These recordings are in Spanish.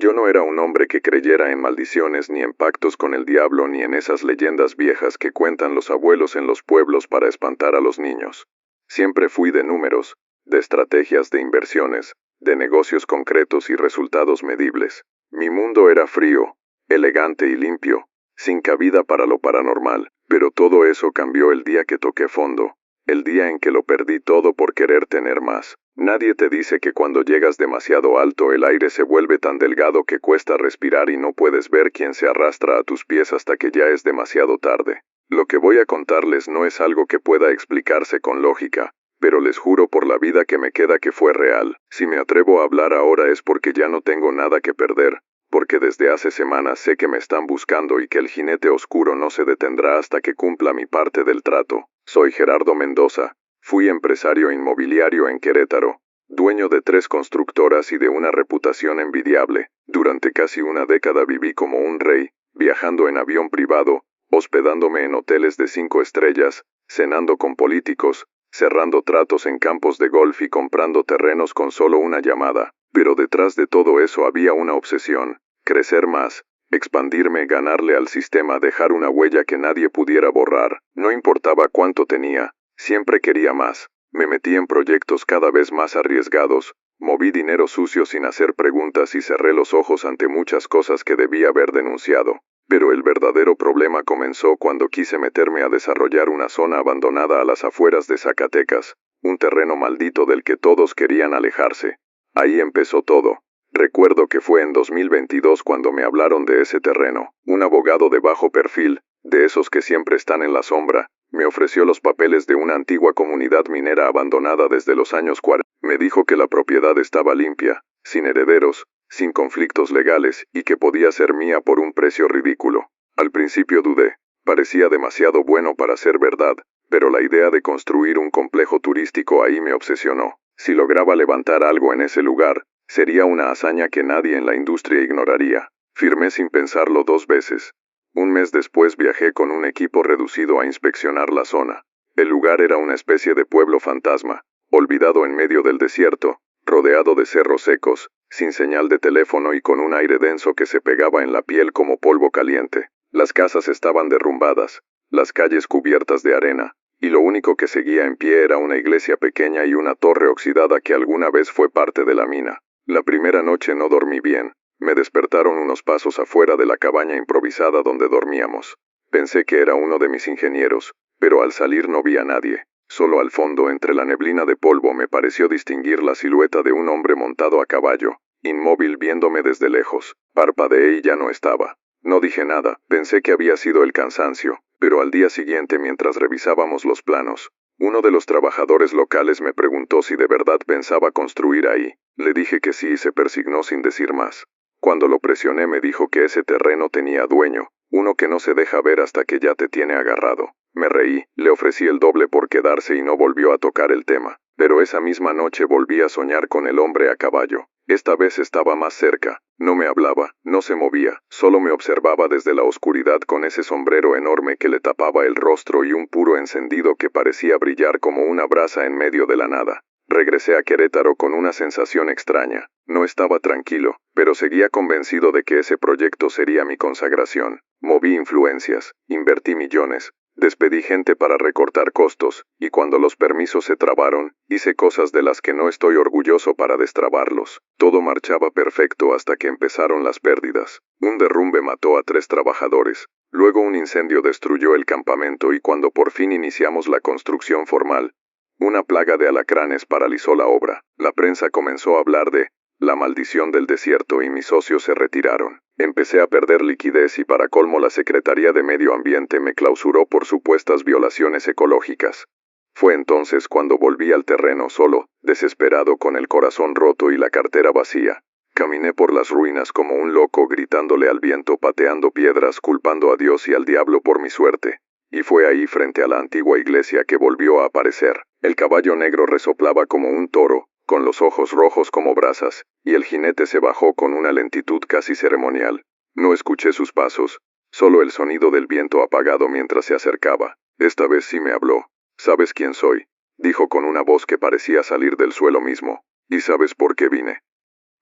Yo no era un hombre que creyera en maldiciones, ni en pactos con el diablo, ni en esas leyendas viejas que cuentan los abuelos en los pueblos para espantar a los niños. Siempre fui de números, de estrategias de inversiones, de negocios concretos y resultados medibles. Mi mundo era frío, elegante y limpio, sin cabida para lo paranormal, pero todo eso cambió el día que toqué fondo, el día en que lo perdí todo por querer tener más. Nadie te dice que cuando llegas demasiado alto el aire se vuelve tan delgado que cuesta respirar y no puedes ver quién se arrastra a tus pies hasta que ya es demasiado tarde. Lo que voy a contarles no es algo que pueda explicarse con lógica, pero les juro por la vida que me queda que fue real. Si me atrevo a hablar ahora es porque ya no tengo nada que perder, porque desde hace semanas sé que me están buscando y que el jinete oscuro no se detendrá hasta que cumpla mi parte del trato. Soy Gerardo Mendoza. Fui empresario inmobiliario en Querétaro, dueño de 3 constructoras y de una reputación envidiable. Durante casi una década viví como un rey, viajando en avión privado, hospedándome en hoteles de 5 estrellas, cenando con políticos, cerrando tratos en campos de golf y comprando terrenos con solo una llamada. Pero detrás de todo eso había una obsesión: crecer más, expandirme, ganarle al sistema, dejar una huella que nadie pudiera borrar. No importaba cuánto tenía. Siempre quería más. Me metí en proyectos cada vez más arriesgados, moví dinero sucio sin hacer preguntas y cerré los ojos ante muchas cosas que debía haber denunciado. Pero el verdadero problema comenzó cuando quise meterme a desarrollar una zona abandonada a las afueras de Zacatecas, un terreno maldito del que todos querían alejarse. Ahí empezó todo. Recuerdo que fue en 2022 cuando me hablaron de ese terreno. Un abogado de bajo perfil, de esos que siempre están en la sombra, me ofreció los papeles de una antigua comunidad minera abandonada desde los años 40. Me dijo que la propiedad estaba limpia, sin herederos, sin conflictos legales y que podía ser mía por un precio ridículo. Al principio dudé. Parecía demasiado bueno para ser verdad, pero la idea de construir un complejo turístico ahí me obsesionó. Si lograba levantar algo en ese lugar, sería una hazaña que nadie en la industria ignoraría. Firmé sin pensarlo 2 veces. Un mes después viajé con un equipo reducido a inspeccionar la zona. El lugar era una especie de pueblo fantasma, olvidado en medio del desierto, rodeado de cerros secos, sin señal de teléfono y con un aire denso que se pegaba en la piel como polvo caliente. Las casas estaban derrumbadas, las calles cubiertas de arena, y lo único que seguía en pie era una iglesia pequeña y una torre oxidada que alguna vez fue parte de la mina. La primera noche no dormí bien. Me despertaron unos pasos afuera de la cabaña improvisada donde dormíamos. Pensé que era uno de mis ingenieros, pero al salir no vi a nadie. Solo al fondo, entre la neblina de polvo, me pareció distinguir la silueta de un hombre montado a caballo, inmóvil viéndome desde lejos. Parpadeé y ya no estaba. No dije nada, pensé que había sido el cansancio, pero al día siguiente, mientras revisábamos los planos, uno de los trabajadores locales me preguntó si de verdad pensaba construir ahí. Le dije que sí y se persignó sin decir más. Cuando lo presioné me dijo que ese terreno tenía dueño, uno que no se deja ver hasta que ya te tiene agarrado. Me reí, le ofrecí el doble por quedarse y no volvió a tocar el tema. Pero esa misma noche volví a soñar con el hombre a caballo. Esta vez estaba más cerca. No me hablaba, no se movía, solo me observaba desde la oscuridad con ese sombrero enorme que le tapaba el rostro y un puro encendido que parecía brillar como una brasa en medio de la nada. Regresé a Querétaro con una sensación extraña. No estaba tranquilo, pero seguía convencido de que ese proyecto sería mi consagración. Moví influencias, invertí millones, despedí gente para recortar costos, y cuando los permisos se trabaron, hice cosas de las que no estoy orgulloso para destrabarlos. Todo marchaba perfecto hasta que empezaron las pérdidas. Un derrumbe mató a 3 trabajadores. Luego un incendio destruyó el campamento y cuando por fin iniciamos la construcción formal, una plaga de alacranes paralizó la obra. La prensa comenzó a hablar de la maldición del desierto y mis socios se retiraron. Empecé a perder liquidez y para colmo la Secretaría de Medio Ambiente me clausuró por supuestas violaciones ecológicas. Fue entonces cuando volví al terreno solo, desesperado, con el corazón roto y la cartera vacía. Caminé por las ruinas como un loco, gritándole al viento, pateando piedras, culpando a Dios y al diablo por mi suerte. Y fue ahí, frente a la antigua iglesia, que volvió a aparecer. El caballo negro resoplaba como un toro, con los ojos rojos como brasas, y el jinete se bajó con una lentitud casi ceremonial. No escuché sus pasos, solo el sonido del viento apagado mientras se acercaba. Esta vez sí me habló. «¿Sabes quién soy?», dijo con una voz que parecía salir del suelo mismo. «¿Y sabes por qué vine?».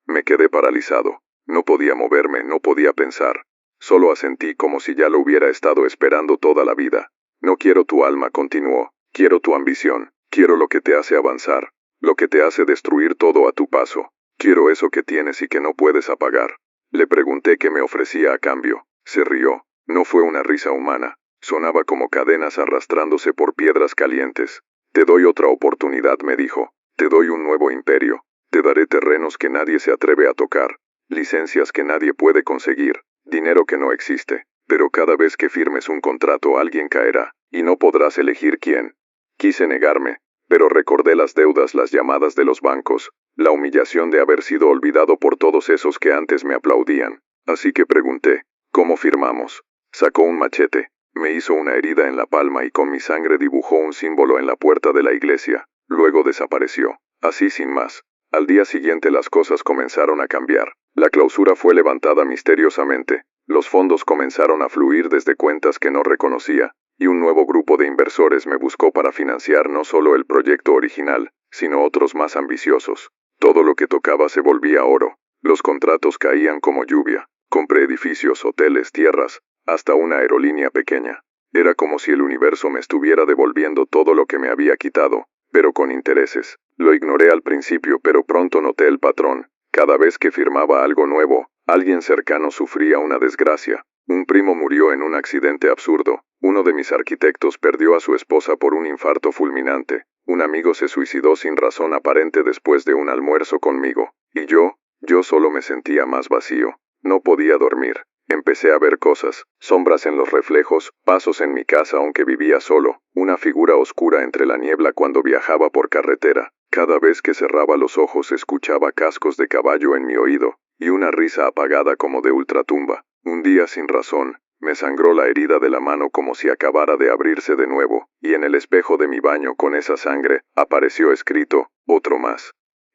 Me quedé paralizado. No podía moverme, no podía pensar. Solo asentí como si ya lo hubiera estado esperando toda la vida. No quiero tu alma, continuó. Quiero tu ambición. Quiero lo que te hace avanzar. Lo que te hace destruir todo a tu paso. Quiero eso que tienes y que no puedes apagar. Le pregunté qué me ofrecía a cambio. Se rió. No fue una risa humana. Sonaba como cadenas arrastrándose por piedras calientes. Te doy otra oportunidad, me dijo. Te doy un nuevo imperio. Te daré terrenos que nadie se atreve a tocar. Licencias que nadie puede conseguir. Dinero que no existe. Pero cada vez que firmes un contrato alguien caerá, y no podrás elegir quién. Quise negarme, pero recordé las deudas, las llamadas de los bancos, la humillación de haber sido olvidado por todos esos que antes me aplaudían. Así que pregunté, ¿cómo firmamos? Sacó un machete, me hizo una herida en la palma y con mi sangre dibujó un símbolo en la puerta de la iglesia. Luego desapareció. Así sin más. Al día siguiente las cosas comenzaron a cambiar. La clausura fue levantada misteriosamente. Los fondos comenzaron a fluir desde cuentas que no reconocía, y un nuevo grupo de inversores me buscó para financiar no solo el proyecto original, sino otros más ambiciosos. Todo lo que tocaba se volvía oro. Los contratos caían como lluvia. Compré edificios, hoteles, tierras, hasta una aerolínea pequeña. Era como si el universo me estuviera devolviendo todo lo que me había quitado, pero con intereses. Lo ignoré al principio, pero pronto noté el patrón. Cada vez que firmaba algo nuevo, alguien cercano sufría una desgracia. Un primo murió en un accidente absurdo. Uno de mis arquitectos perdió a su esposa por un infarto fulminante. Un amigo se suicidó sin razón aparente después de un almuerzo conmigo. Y yo solo me sentía más vacío. No podía dormir. Empecé a ver cosas, sombras en los reflejos, pasos en mi casa aunque vivía solo, una figura oscura entre la niebla cuando viajaba por carretera. Cada vez que cerraba los ojos escuchaba cascos de caballo en mi oído, y una risa apagada como de ultratumba. Un día sin razón, me sangró la herida de la mano como si acabara de abrirse de nuevo, y en el espejo de mi baño con esa sangre, apareció escrito, otro más.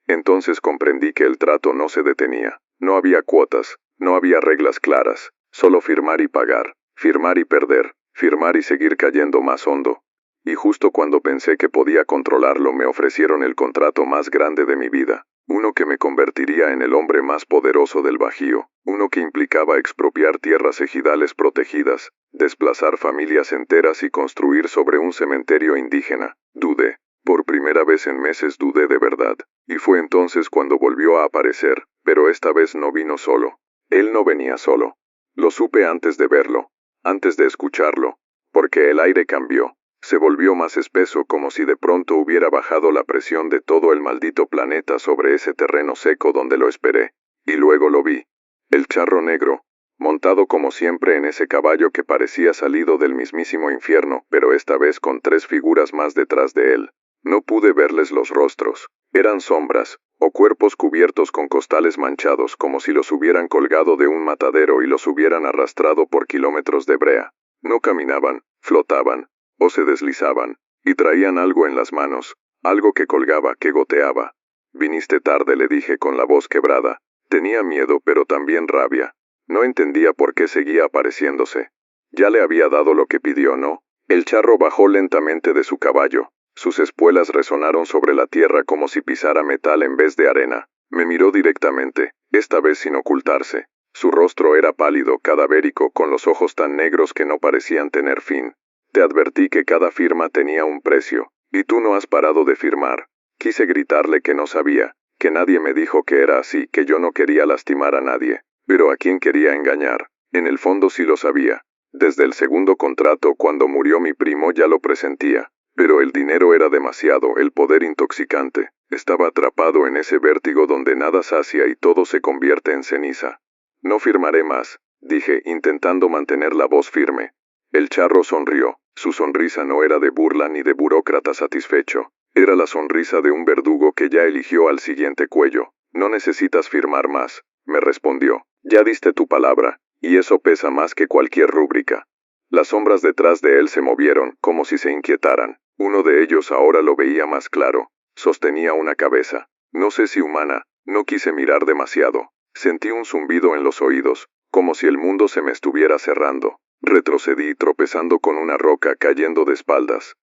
Entonces comprendí que el trato no se detenía. No había cuotas, no había reglas claras, solo firmar y pagar, firmar y perder, firmar y seguir cayendo más hondo. Y justo cuando pensé que podía controlarlo me ofrecieron el contrato más grande de mi vida, uno que me convertiría en el hombre más poderoso del Bajío, uno que implicaba expropiar tierras ejidales protegidas, desplazar familias enteras y construir sobre un cementerio indígena. Dudé. Por primera vez en meses dudé de verdad, y fue entonces cuando volvió a aparecer, pero esta vez no vino solo. Él no venía solo. Lo supe antes de verlo, antes de escucharlo, porque el aire cambió. Se volvió más espeso como si de pronto hubiera bajado la presión de todo el maldito planeta sobre ese terreno seco donde lo esperé. Y luego lo vi. El charro negro, montado como siempre en ese caballo que parecía salido del mismísimo infierno, pero esta vez con 3 figuras más detrás de él. No pude verles los rostros. Eran sombras, o cuerpos cubiertos con costales manchados como si los hubieran colgado de un matadero y los hubieran arrastrado por kilómetros de brea. No caminaban, flotaban, o se deslizaban, y traían algo en las manos, algo que colgaba, que goteaba. Viniste tarde, le dije con la voz quebrada. Tenía miedo pero también rabia. No entendía por qué seguía apareciéndose. Ya le había dado lo que pidió, ¿no? El charro bajó lentamente de su caballo. Sus espuelas resonaron sobre la tierra como si pisara metal en vez de arena. Me miró directamente, esta vez sin ocultarse. Su rostro era pálido, cadavérico, con los ojos tan negros que no parecían tener fin. Te advertí que cada firma tenía un precio, y tú no has parado de firmar. Quise gritarle que no sabía, que nadie me dijo que era así, que yo no quería lastimar a nadie. Pero ¿a quién quería engañar? En el fondo sí lo sabía. Desde el segundo contrato, cuando murió mi primo, ya lo presentía. Pero el dinero era demasiado, el poder intoxicante. Estaba atrapado en ese vértigo donde nada sacia y todo se convierte en ceniza. No firmaré más, dije, intentando mantener la voz firme. El charro sonrió. Su sonrisa no era de burla ni de burócrata satisfecho. Era la sonrisa de un verdugo que ya eligió al siguiente cuello. No necesitas firmar más, me respondió. Ya diste tu palabra, y eso pesa más que cualquier rúbrica. Las sombras detrás de él se movieron, como si se inquietaran. Uno de ellos ahora lo veía más claro. Sostenía una cabeza. No sé si humana, no quise mirar demasiado. Sentí un zumbido en los oídos, como si el mundo se me estuviera cerrando. Retrocedí tropezando con una roca cayendo de espaldas.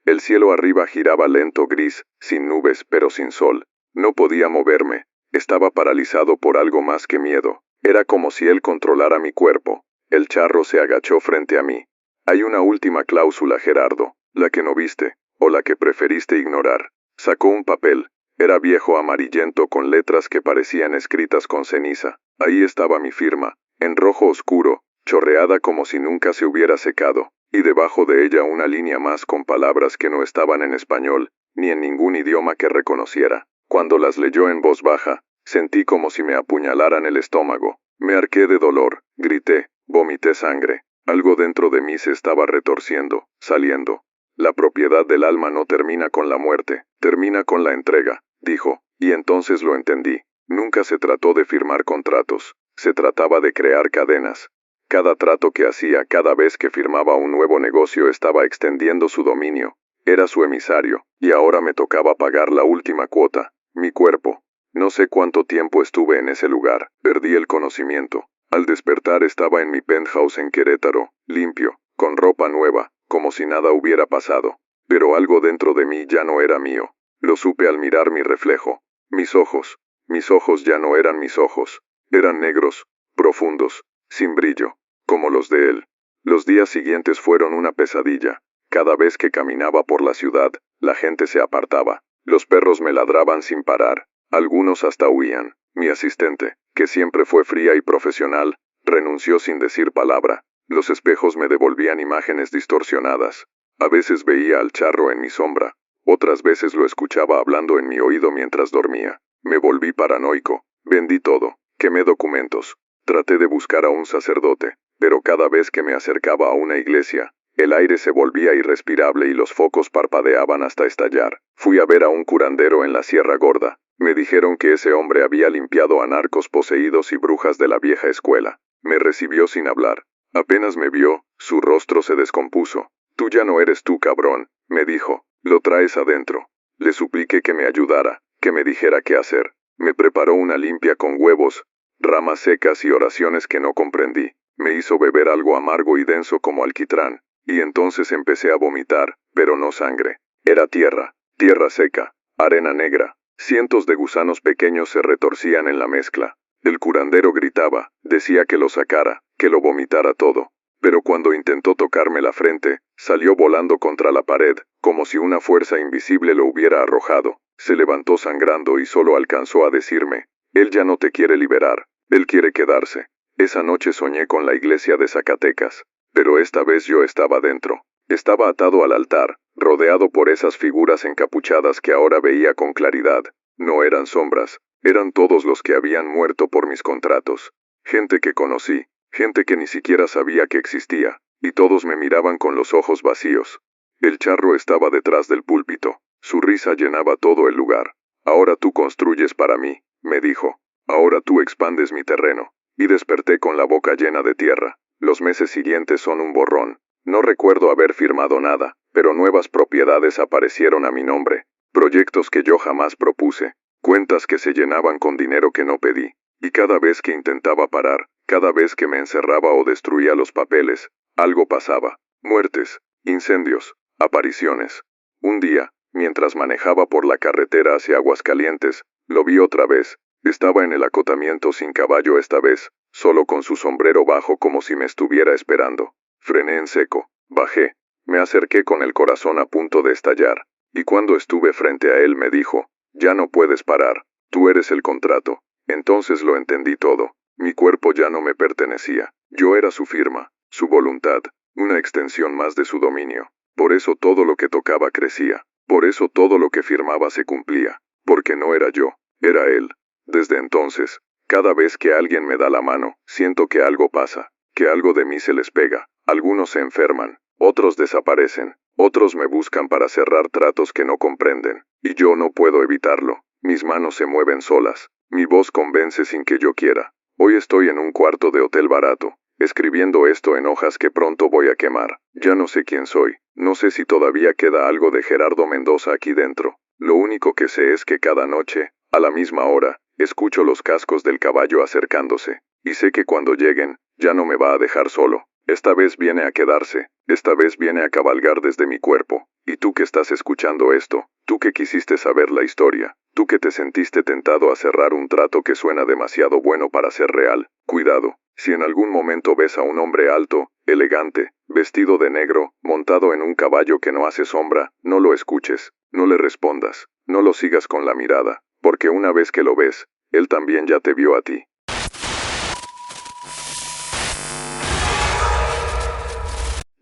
El cielo arriba giraba lento gris, sin nubes pero sin sol. No podía moverme. Estaba paralizado por algo más que miedo. Era como si él controlara mi cuerpo. El charro se agachó frente a mí. Hay una última cláusula, Gerardo, la que no viste, o la que preferiste ignorar. Sacó un papel. Era viejo amarillento con letras que parecían escritas con ceniza. Ahí estaba mi firma, en rojo oscuro, chorreada como si nunca se hubiera secado, y debajo de ella una línea más con palabras que no estaban en español, ni en ningún idioma que reconociera. Cuando las leyó en voz baja, sentí como si me apuñalaran el estómago. Me arqué de dolor, grité, vomité sangre. Algo dentro de mí se estaba retorciendo, saliendo. La propiedad del alma no termina con la muerte, termina con la entrega, dijo, y entonces lo entendí. Nunca se trató de firmar contratos, se trataba de crear cadenas. Cada trato que hacía, cada vez que firmaba un nuevo negocio estaba extendiendo su dominio. Era su emisario, y ahora me tocaba pagar la última cuota, mi cuerpo. No sé cuánto tiempo estuve en ese lugar, perdí el conocimiento. Al despertar estaba en mi penthouse en Querétaro, limpio, con ropa nueva, como si nada hubiera pasado. Pero algo dentro de mí ya no era mío. Lo supe al mirar mi reflejo. Mis ojos ya no eran mis ojos. Eran negros, profundos, sin brillo, como los de él. Los días siguientes fueron una pesadilla. Cada vez que caminaba por la ciudad, la gente se apartaba. Los perros me ladraban sin parar. Algunos hasta huían. Mi asistente, que siempre fue fría y profesional, renunció sin decir palabra. Los espejos me devolvían imágenes distorsionadas. A veces veía al charro en mi sombra. Otras veces lo escuchaba hablando en mi oído mientras dormía. Me volví paranoico. Vendí todo. Quemé documentos. Traté de buscar a un sacerdote, pero cada vez que me acercaba a una iglesia, el aire se volvía irrespirable y los focos parpadeaban hasta estallar. Fui a ver a un curandero en la Sierra Gorda. Me dijeron que ese hombre había limpiado a narcos poseídos y brujas de la vieja escuela. Me recibió sin hablar. Apenas me vio, su rostro se descompuso. Tú ya no eres tú, cabrón, me dijo. Lo traes adentro. Le supliqué que me ayudara, que me dijera qué hacer. Me preparó una limpia con huevos, ramas secas y oraciones que no comprendí. Me hizo beber algo amargo y denso como alquitrán. Y entonces empecé a vomitar, pero no sangre. Era tierra, tierra seca, arena negra. Cientos de gusanos pequeños se retorcían en la mezcla. El curandero gritaba, decía que lo sacara, que lo vomitara todo. Pero cuando intentó tocarme la frente, salió volando contra la pared, como si una fuerza invisible lo hubiera arrojado. Se levantó sangrando y solo alcanzó a decirme, él ya no te quiere liberar, él quiere quedarse. Esa noche soñé con la iglesia de Zacatecas, pero esta vez yo estaba dentro. Estaba atado al altar, rodeado por esas figuras encapuchadas que ahora veía con claridad. No eran sombras, eran todos los que habían muerto por mis contratos. Gente que conocí, gente que ni siquiera sabía que existía, y todos me miraban con los ojos vacíos. El charro estaba detrás del púlpito, su risa llenaba todo el lugar. Ahora tú construyes para mí, me dijo. Ahora tú expandes mi terreno. Y desperté con la boca llena de tierra. Los meses siguientes son un borrón. No recuerdo haber firmado nada, pero nuevas propiedades aparecieron a mi nombre. Proyectos que yo jamás propuse. Cuentas que se llenaban con dinero que no pedí. Y cada vez que intentaba parar, cada vez que me encerraba o destruía los papeles, algo pasaba. Muertes, incendios, apariciones. Un día, mientras manejaba por la carretera hacia Aguascalientes, lo vi otra vez. Estaba en el acotamiento sin caballo esta vez, solo con su sombrero bajo como si me estuviera esperando. Frené en seco, bajé, me acerqué con el corazón a punto de estallar, y cuando estuve frente a él me dijo, ya no puedes parar, tú eres el contrato. Entonces lo entendí todo, mi cuerpo ya no me pertenecía, yo era su firma, su voluntad, una extensión más de su dominio. Por eso todo lo que tocaba crecía, por eso todo lo que firmaba se cumplía, porque no era yo, era él. Desde entonces, cada vez que alguien me da la mano, siento que algo pasa, que algo de mí se les pega. Algunos se enferman, otros desaparecen, otros me buscan para cerrar tratos que no comprenden, y yo no puedo evitarlo. Mis manos se mueven solas, mi voz convence sin que yo quiera. Hoy estoy en un cuarto de hotel barato, escribiendo esto en hojas que pronto voy a quemar. Ya no sé quién soy, no sé si todavía queda algo de Gerardo Mendoza aquí dentro. Lo único que sé es que cada noche, a la misma hora, escucho los cascos del caballo acercándose, y sé que cuando lleguen, ya no me va a dejar solo. Esta vez viene a quedarse, esta vez viene a cabalgar desde mi cuerpo. Y tú que estás escuchando esto, tú que quisiste saber la historia, tú que te sentiste tentado a cerrar un trato que suena demasiado bueno para ser real, cuidado. Si en algún momento ves a un hombre alto, elegante, vestido de negro, montado en un caballo que no hace sombra, no lo escuches, no le respondas, no lo sigas con la mirada, porque una vez que lo ves, él también ya te vio a ti.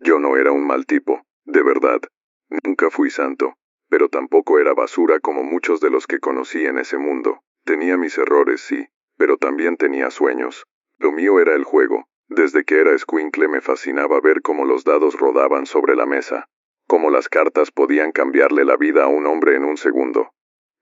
Yo no era un mal tipo, de verdad. Nunca fui santo, pero tampoco era basura como muchos de los que conocí en ese mundo. Tenía mis errores, sí, pero también tenía sueños. Lo mío era el juego. Desde que era escuincle me fascinaba ver cómo los dados rodaban sobre la mesa, cómo las cartas podían cambiarle la vida a un hombre en un segundo.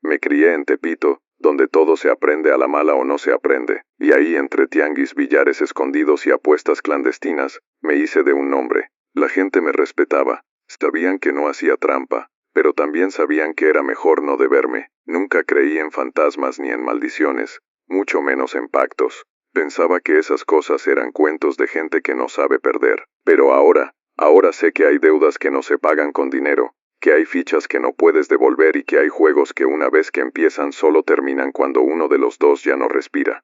Me crié en Tepito, donde todo se aprende a la mala o no se aprende, y ahí entre tianguis, billares escondidos y apuestas clandestinas, me hice de un nombre. La gente me respetaba. Sabían que no hacía trampa, pero también sabían que era mejor no deberme. Nunca creí en fantasmas ni en maldiciones, mucho menos en pactos. Pensaba que esas cosas eran cuentos de gente que no sabe perder. Pero ahora sé que hay deudas que no se pagan con dinero, que hay fichas que no puedes devolver y que hay juegos que una vez que empiezan solo terminan cuando uno de los dos ya no respira.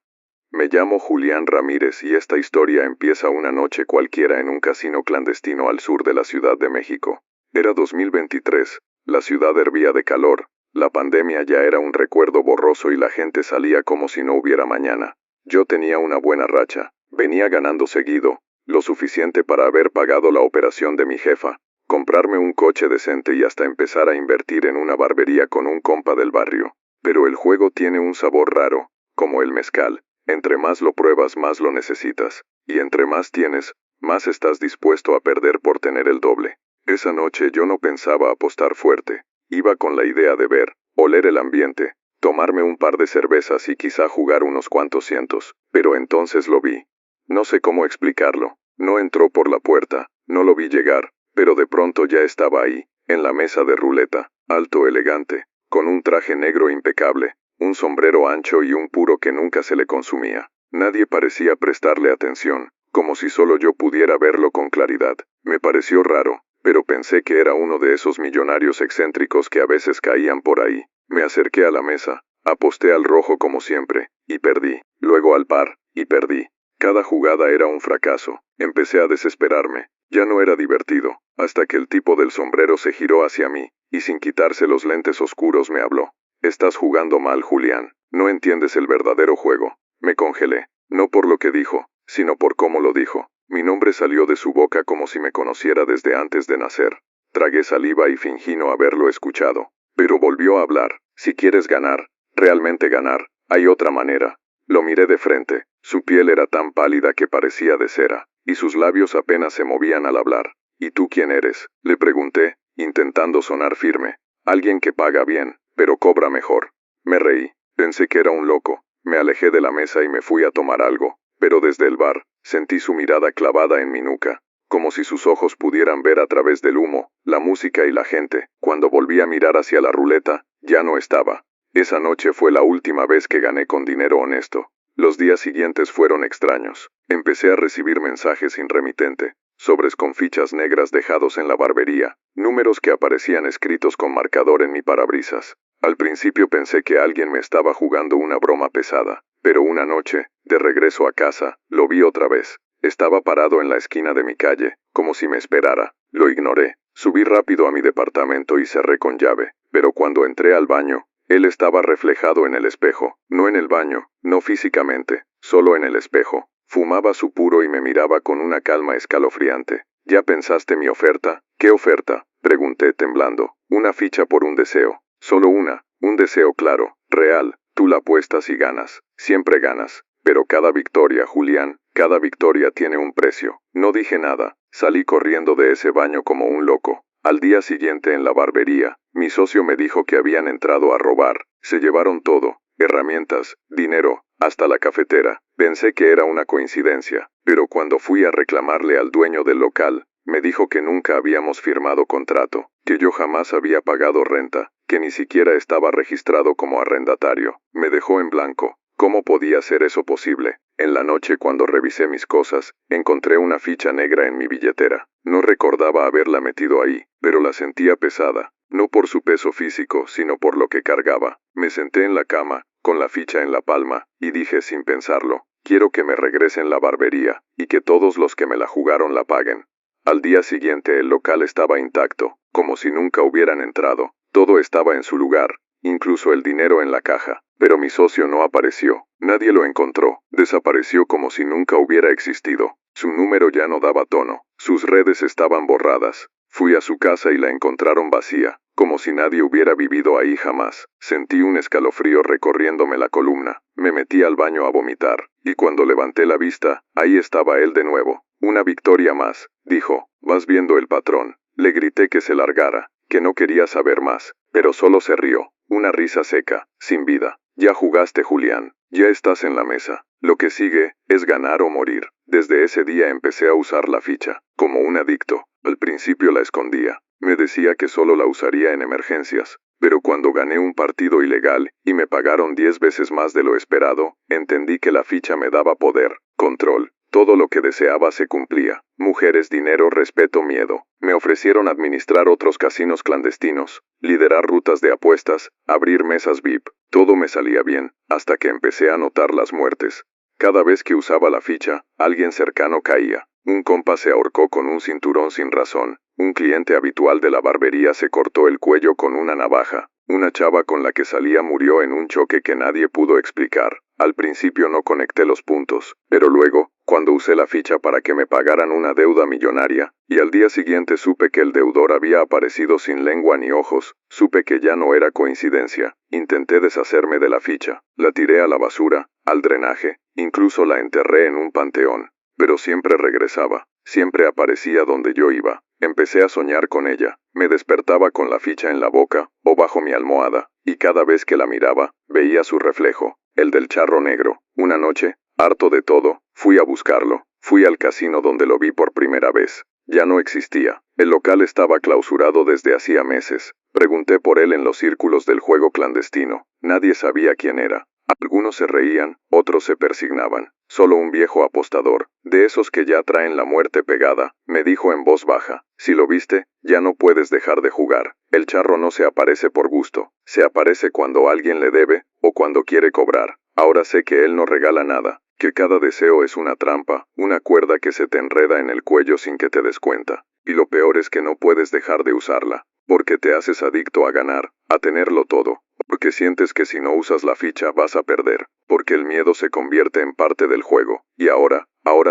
Me llamo Julián Ramírez y esta historia empieza una noche cualquiera en un casino clandestino al sur de la Ciudad de México. Era 2023, la ciudad hervía de calor, la pandemia ya era un recuerdo borroso y la gente salía como si no hubiera mañana. Yo tenía una buena racha, venía ganando seguido, lo suficiente para haber pagado la operación de mi jefa, comprarme un coche decente y hasta empezar a invertir en una barbería con un compa del barrio. Pero el juego tiene un sabor raro, como el mezcal. Entre más lo pruebas, más lo necesitas, y entre más tienes, más estás dispuesto a perder por tener el doble. Esa noche yo no pensaba apostar fuerte. Iba con la idea de ver, oler el ambiente, tomarme un par de cervezas y quizá jugar unos cuantos cientos, pero entonces lo vi. No sé cómo explicarlo. No entró por la puerta, no lo vi llegar, pero de pronto ya estaba ahí, en la mesa de ruleta, alto, elegante, con un traje negro impecable, un sombrero ancho y un puro que nunca se le consumía. Nadie parecía prestarle atención, como si solo yo pudiera verlo con claridad. Me pareció raro, pero pensé que era uno de esos millonarios excéntricos que a veces caían por ahí. Me acerqué a la mesa, aposté al rojo como siempre, y perdí. Luego al par, y perdí. Cada jugada era un fracaso. Empecé a desesperarme. Ya no era divertido, hasta que el tipo del sombrero se giró hacia mí, y sin quitarse los lentes oscuros me habló. Estás jugando mal, Julián. No entiendes el verdadero juego. Me congelé, no por lo que dijo, sino por cómo lo dijo. Mi nombre salió de su boca como si me conociera desde antes de nacer. Tragué saliva y fingí no haberlo escuchado. Pero volvió a hablar. Si quieres ganar, realmente ganar, hay otra manera. Lo miré de frente. Su piel era tan pálida que parecía de cera, y sus labios apenas se movían al hablar. ¿Y tú quién eres?, le pregunté, intentando sonar firme. Alguien que paga bien, pero cobra mejor. Me reí. Pensé que era un loco. Me alejé de la mesa y me fui a tomar algo, pero desde el bar, sentí su mirada clavada en mi nuca, como si sus ojos pudieran ver a través del humo, la música y la gente. Cuando volví a mirar hacia la ruleta, ya no estaba. Esa noche fue la última vez que gané con dinero honesto. Los días siguientes fueron extraños. Empecé a recibir mensajes sin remitente, sobres con fichas negras dejados en la barbería, números que aparecían escritos con marcador en mi parabrisas. Al principio pensé que alguien me estaba jugando una broma pesada, pero una noche, de regreso a casa, lo vi otra vez. Estaba parado en la esquina de mi calle, como si me esperara. Lo ignoré. Subí rápido a mi departamento y cerré con llave, pero cuando entré al baño, él estaba reflejado en el espejo, no en el baño, no físicamente, solo en el espejo. Fumaba su puro y me miraba con una calma escalofriante. ¿Ya pensaste mi oferta? ¿Qué oferta?, pregunté temblando. Una ficha por un deseo. Solo una, un deseo claro, real. Tú la apuestas y ganas. Siempre ganas. Pero cada victoria, Julián, cada victoria tiene un precio. No dije nada. Salí corriendo de ese baño como un loco. Al día siguiente en la barbería, mi socio me dijo que habían entrado a robar. Se llevaron todo, herramientas, dinero, hasta la cafetera. Pensé que era una coincidencia, pero cuando fui a reclamarle al dueño del local, me dijo que nunca habíamos firmado contrato, que yo jamás había pagado renta, que ni siquiera estaba registrado como arrendatario. Me dejó en blanco. ¿Cómo podía ser eso posible? En la noche, cuando revisé mis cosas, encontré una ficha negra en mi billetera. No recordaba haberla metido ahí, pero la sentía pesada, no por su peso físico, sino por lo que cargaba. Me senté en la cama, con la ficha en la palma, y dije sin pensarlo, quiero que me regresen la barbería, y que todos los que me la jugaron la paguen. Al día siguiente el local estaba intacto, como si nunca hubieran entrado. Todo estaba en su lugar, incluso el dinero en la caja. Pero mi socio no apareció. Nadie lo encontró. Desapareció como si nunca hubiera existido. Su número ya no daba tono. Sus redes estaban borradas. Fui a su casa y la encontraron vacía, como si nadie hubiera vivido ahí jamás. Sentí un escalofrío recorriéndome la columna. Me metí al baño a vomitar, y cuando levanté la vista, ahí estaba él de nuevo. Una victoria más, dijo. Vas viendo el patrón. Le grité que se largara, que no quería saber más, pero solo se rió. Una risa seca, sin vida. Ya jugaste, Julián. Ya estás en la mesa. Lo que sigue es ganar o morir. Desde ese día empecé a usar la ficha, como un adicto. Al principio la escondía. Me decía que solo la usaría en emergencias. Pero cuando gané un partido ilegal, y me pagaron 10 veces más de lo esperado, entendí que la ficha me daba poder, control. Todo lo que deseaba se cumplía. Mujeres, dinero, respeto, miedo. Me ofrecieron administrar otros casinos clandestinos, liderar rutas de apuestas, abrir mesas VIP. Todo me salía bien, hasta que empecé a notar las muertes. Cada vez que usaba la ficha, alguien cercano caía. Un compa se ahorcó con un cinturón sin razón. Un cliente habitual de la barbería se cortó el cuello con una navaja. Una chava con la que salía murió en un choque que nadie pudo explicar. Al principio no conecté los puntos, pero luego, cuando usé la ficha para que me pagaran una deuda millonaria, y al día siguiente supe que el deudor había aparecido sin lengua ni ojos, supe que ya no era coincidencia. Intenté deshacerme de la ficha, la tiré a la basura, al drenaje, incluso la enterré en un panteón. Pero siempre regresaba, siempre aparecía donde yo iba. Empecé a soñar con ella, me despertaba con la ficha en la boca, o bajo mi almohada, y cada vez que la miraba, veía su reflejo, el del charro negro. Una noche, harto de todo, fui a buscarlo. Fui al casino donde lo vi por primera vez. Ya no existía. El local estaba clausurado desde hacía meses. Pregunté por él en los círculos del juego clandestino. Nadie sabía quién era. Algunos se reían, otros se persignaban. Solo un viejo apostador, de esos que ya traen la muerte pegada, me dijo en voz baja, si lo viste, ya no puedes dejar de jugar. El charro no se aparece por gusto, se aparece cuando alguien le debe, o cuando quiere cobrar. Ahora sé que él no regala nada, que cada deseo es una trampa, una cuerda que se te enreda en el cuello sin que te des cuenta. Y lo peor es que no puedes dejar de usarla, porque te haces adicto a ganar, a tenerlo todo. Porque sientes que si no usas la ficha vas a perder, porque el miedo se convierte en parte del juego. Y ahora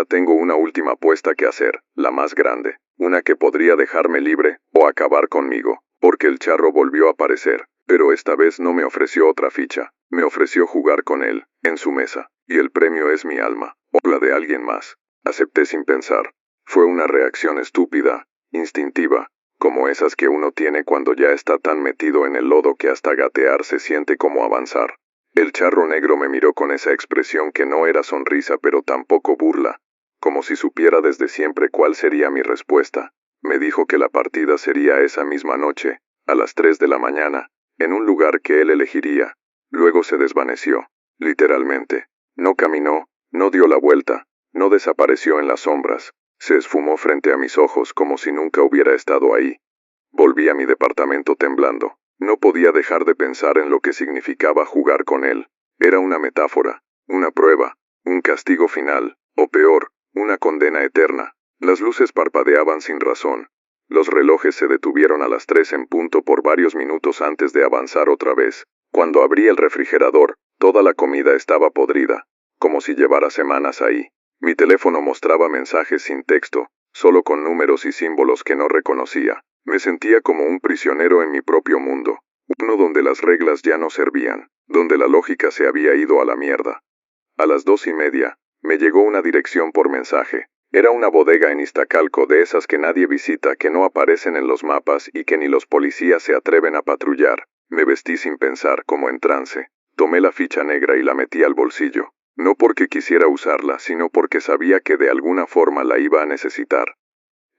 tengo una última apuesta que hacer, la más grande, una que podría dejarme libre, o acabar conmigo, porque el charro volvió a aparecer, pero esta vez no me ofreció otra ficha, me ofreció jugar con él, en su mesa, y el premio es mi alma, o la de alguien más. Acepté sin pensar. Fue una reacción estúpida, instintiva, como esas que uno tiene cuando ya está tan metido en el lodo que hasta gatear se siente como avanzar. El charro negro me miró con esa expresión que no era sonrisa pero tampoco burla, como si supiera desde siempre cuál sería mi respuesta. Me dijo que la partida sería esa misma noche, a las 3 de la mañana, en un lugar que él elegiría. Luego se desvaneció, literalmente. No caminó, no dio la vuelta, no desapareció en las sombras. Se esfumó frente a mis ojos como si nunca hubiera estado ahí. Volví a mi departamento temblando. No podía dejar de pensar en lo que significaba jugar con él. Era una metáfora, una prueba, un castigo final, o peor, una condena eterna. Las luces parpadeaban sin razón. Los relojes se detuvieron a las 3 en punto por varios minutos antes de avanzar otra vez. Cuando abrí el refrigerador, toda la comida estaba podrida, como si llevara semanas ahí. Mi teléfono mostraba mensajes sin texto, solo con números y símbolos que no reconocía. Me sentía como un prisionero en mi propio mundo, uno donde las reglas ya no servían, donde la lógica se había ido a la mierda. A las 2:30, me llegó una dirección por mensaje. Era una bodega en Iztacalco de esas que nadie visita, que no aparecen en los mapas y que ni los policías se atreven a patrullar. Me vestí sin pensar, como en trance. Tomé la ficha negra y la metí al bolsillo. No porque quisiera usarla, sino porque sabía que de alguna forma la iba a necesitar.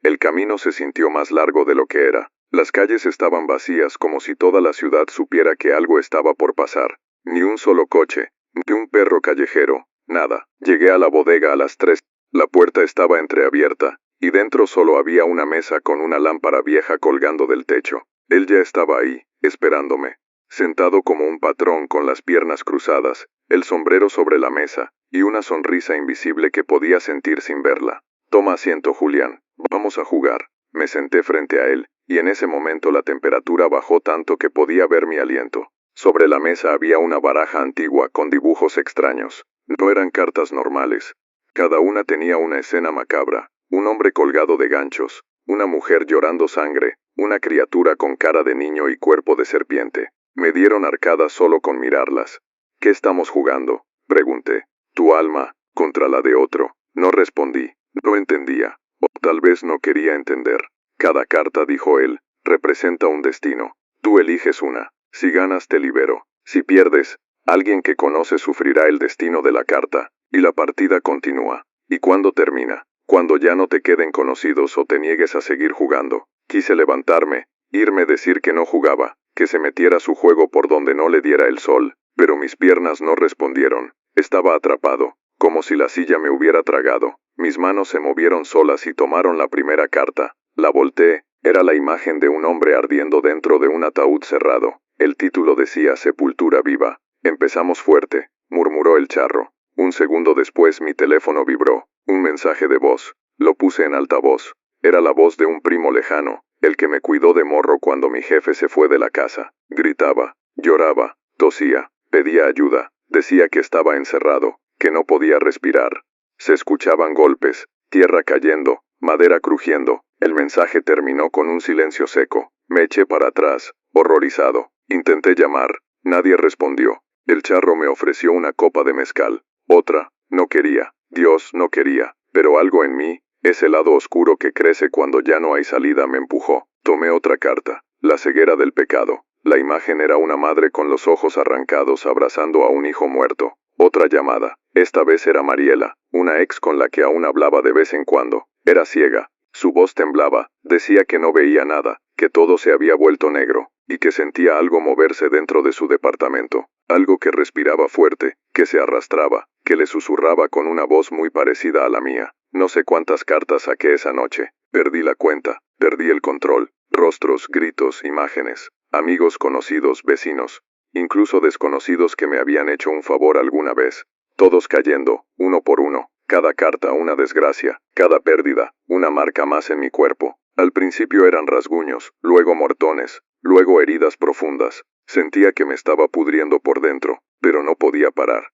El camino se sintió más largo de lo que era. Las calles estaban vacías como si toda la ciudad supiera que algo estaba por pasar. Ni un solo coche, Ni un perro callejero, nada. Llegué a la bodega a las 3. La puerta estaba entreabierta, y dentro solo había una mesa con una lámpara vieja colgando del techo. Él ya estaba ahí, esperándome. Sentado como un patrón con las piernas cruzadas, el sombrero sobre la mesa, y una sonrisa invisible que podía sentir sin verla. Toma asiento, Julián. Vamos a jugar. Me senté frente a él, y en ese momento la temperatura bajó tanto que podía ver mi aliento. Sobre la mesa había una baraja antigua con dibujos extraños. No eran cartas normales. Cada una tenía una escena macabra. Un hombre colgado de ganchos, una mujer llorando sangre, una criatura con cara de niño y cuerpo de serpiente. Me dieron arcadas solo con mirarlas. ¿Qué estamos jugando?, pregunté. Tu alma, contra la de otro. No respondí. No entendía. O tal vez no quería entender. Cada carta, dijo él, representa un destino. Tú eliges una. Si ganas te libero. Si pierdes, alguien que conoces sufrirá el destino de la carta, y la partida continúa. ¿Y cuándo termina? Cuando ya no te queden conocidos o te niegues a seguir jugando. Quise levantarme, irme, decir que no jugaba, que se metiera su juego por donde no le diera el sol, pero mis piernas no respondieron. Estaba atrapado, como si la silla me hubiera tragado. Mis manos se movieron solas y tomaron la primera carta. La volteé. Era la imagen de un hombre ardiendo dentro de un ataúd cerrado. El título decía Sepultura viva. Empezamos fuerte, murmuró el charro. Un segundo después mi teléfono vibró. Un mensaje de voz. Lo puse en altavoz. Era la voz de un primo lejano, el que me cuidó de morro cuando mi jefe se fue de la casa. Gritaba, lloraba, tosía, pedía ayuda, decía que estaba encerrado, que no podía respirar. Se escuchaban golpes, tierra cayendo, madera crujiendo. El mensaje terminó con un silencio seco. Me eché para atrás, horrorizado. Intenté llamar. Nadie respondió. El charro me ofreció una copa de mezcal. Otra. No quería. Dios, no quería. Pero algo en mí, ese lado oscuro que crece cuando ya no hay salida, me empujó. Tomé otra carta. La ceguera del pecado. La imagen era una madre con los ojos arrancados abrazando a un hijo muerto. Otra llamada. Esta vez era Mariela, una ex con la que aún hablaba de vez en cuando. Era ciega. Su voz temblaba. Decía que no veía nada, que todo se había vuelto negro, y que sentía algo moverse dentro de su departamento. Algo que respiraba fuerte, que se arrastraba, que le susurraba con una voz muy parecida a la mía. No sé cuántas cartas saqué esa noche. Perdí la cuenta, perdí el control. Rostros, gritos, imágenes. Amigos, conocidos, vecinos. Incluso desconocidos que me habían hecho un favor alguna vez. Todos cayendo, uno por uno. Cada carta una desgracia, cada pérdida, una marca más en mi cuerpo. Al principio eran rasguños, luego mortones, luego heridas profundas. Sentía que me estaba pudriendo por dentro, pero no podía parar.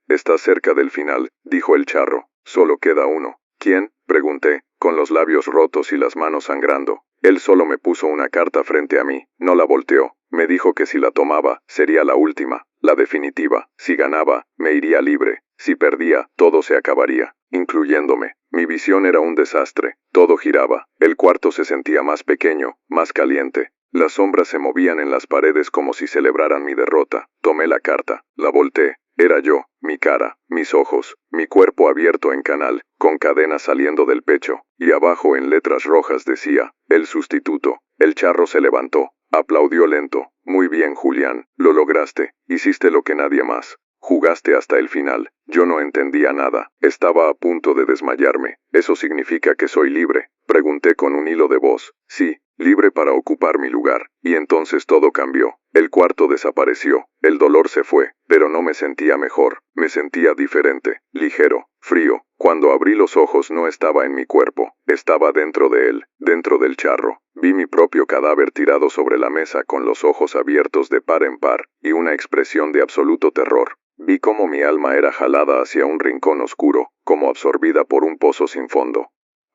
«Estás cerca del final», dijo el charro. «Solo queda uno». «¿Quién?», pregunté, con los labios rotos y las manos sangrando. Él solo me puso una carta frente a mí, no la volteó. Me dijo que si la tomaba, sería la última, la definitiva. Si ganaba, me iría libre. Si perdía, todo se acabaría, incluyéndome. Mi visión era un desastre. Todo giraba. El cuarto se sentía más pequeño, más caliente. Las sombras se movían en las paredes como si celebraran mi derrota. Tomé la carta, la volteé. Era yo, mi cara, mis ojos, mi cuerpo abierto en canal, con cadenas saliendo del pecho, y abajo en letras rojas decía, el sustituto. El charro se levantó, aplaudió lento. Muy bien, Julián, lo lograste, hiciste lo que nadie más. Jugaste hasta el final. Yo no entendía nada, estaba a punto de desmayarme. ¿Eso significa que soy libre?, pregunté con un hilo de voz. Sí, libre para ocupar mi lugar. Y entonces todo cambió. El cuarto desapareció, el dolor se fue, pero no me sentía mejor, me sentía diferente, ligero, frío. Cuando abrí los ojos no estaba en mi cuerpo, estaba dentro de él, dentro del charro. Vi mi propio cadáver tirado sobre la mesa con los ojos abiertos de par en par, y una expresión de absoluto terror. Vi cómo mi alma era jalada hacia un rincón oscuro, como absorbida por un pozo sin fondo.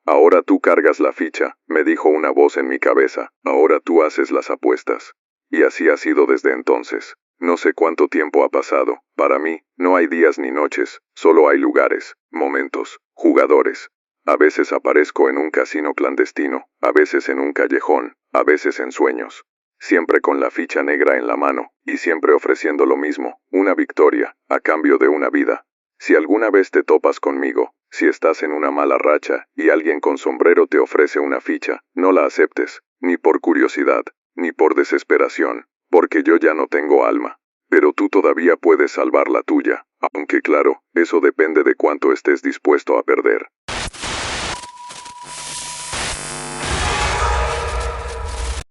Ahora tú cargas la ficha, me dijo una voz en mi cabeza, ahora tú haces las apuestas. Y así ha sido desde entonces. No sé cuánto tiempo ha pasado. Para mí, no hay días ni noches, solo hay lugares, momentos, jugadores. A veces aparezco en un casino clandestino, a veces en un callejón, a veces en sueños. Siempre con la ficha negra en la mano, y siempre ofreciendo lo mismo, una victoria, a cambio de una vida. Si alguna vez te topas conmigo, si estás en una mala racha, y alguien con sombrero te ofrece una ficha, no la aceptes, ni por curiosidad, ni por desesperación, porque yo ya no tengo alma. Pero tú todavía puedes salvar la tuya, aunque claro, eso depende de cuánto estés dispuesto a perder.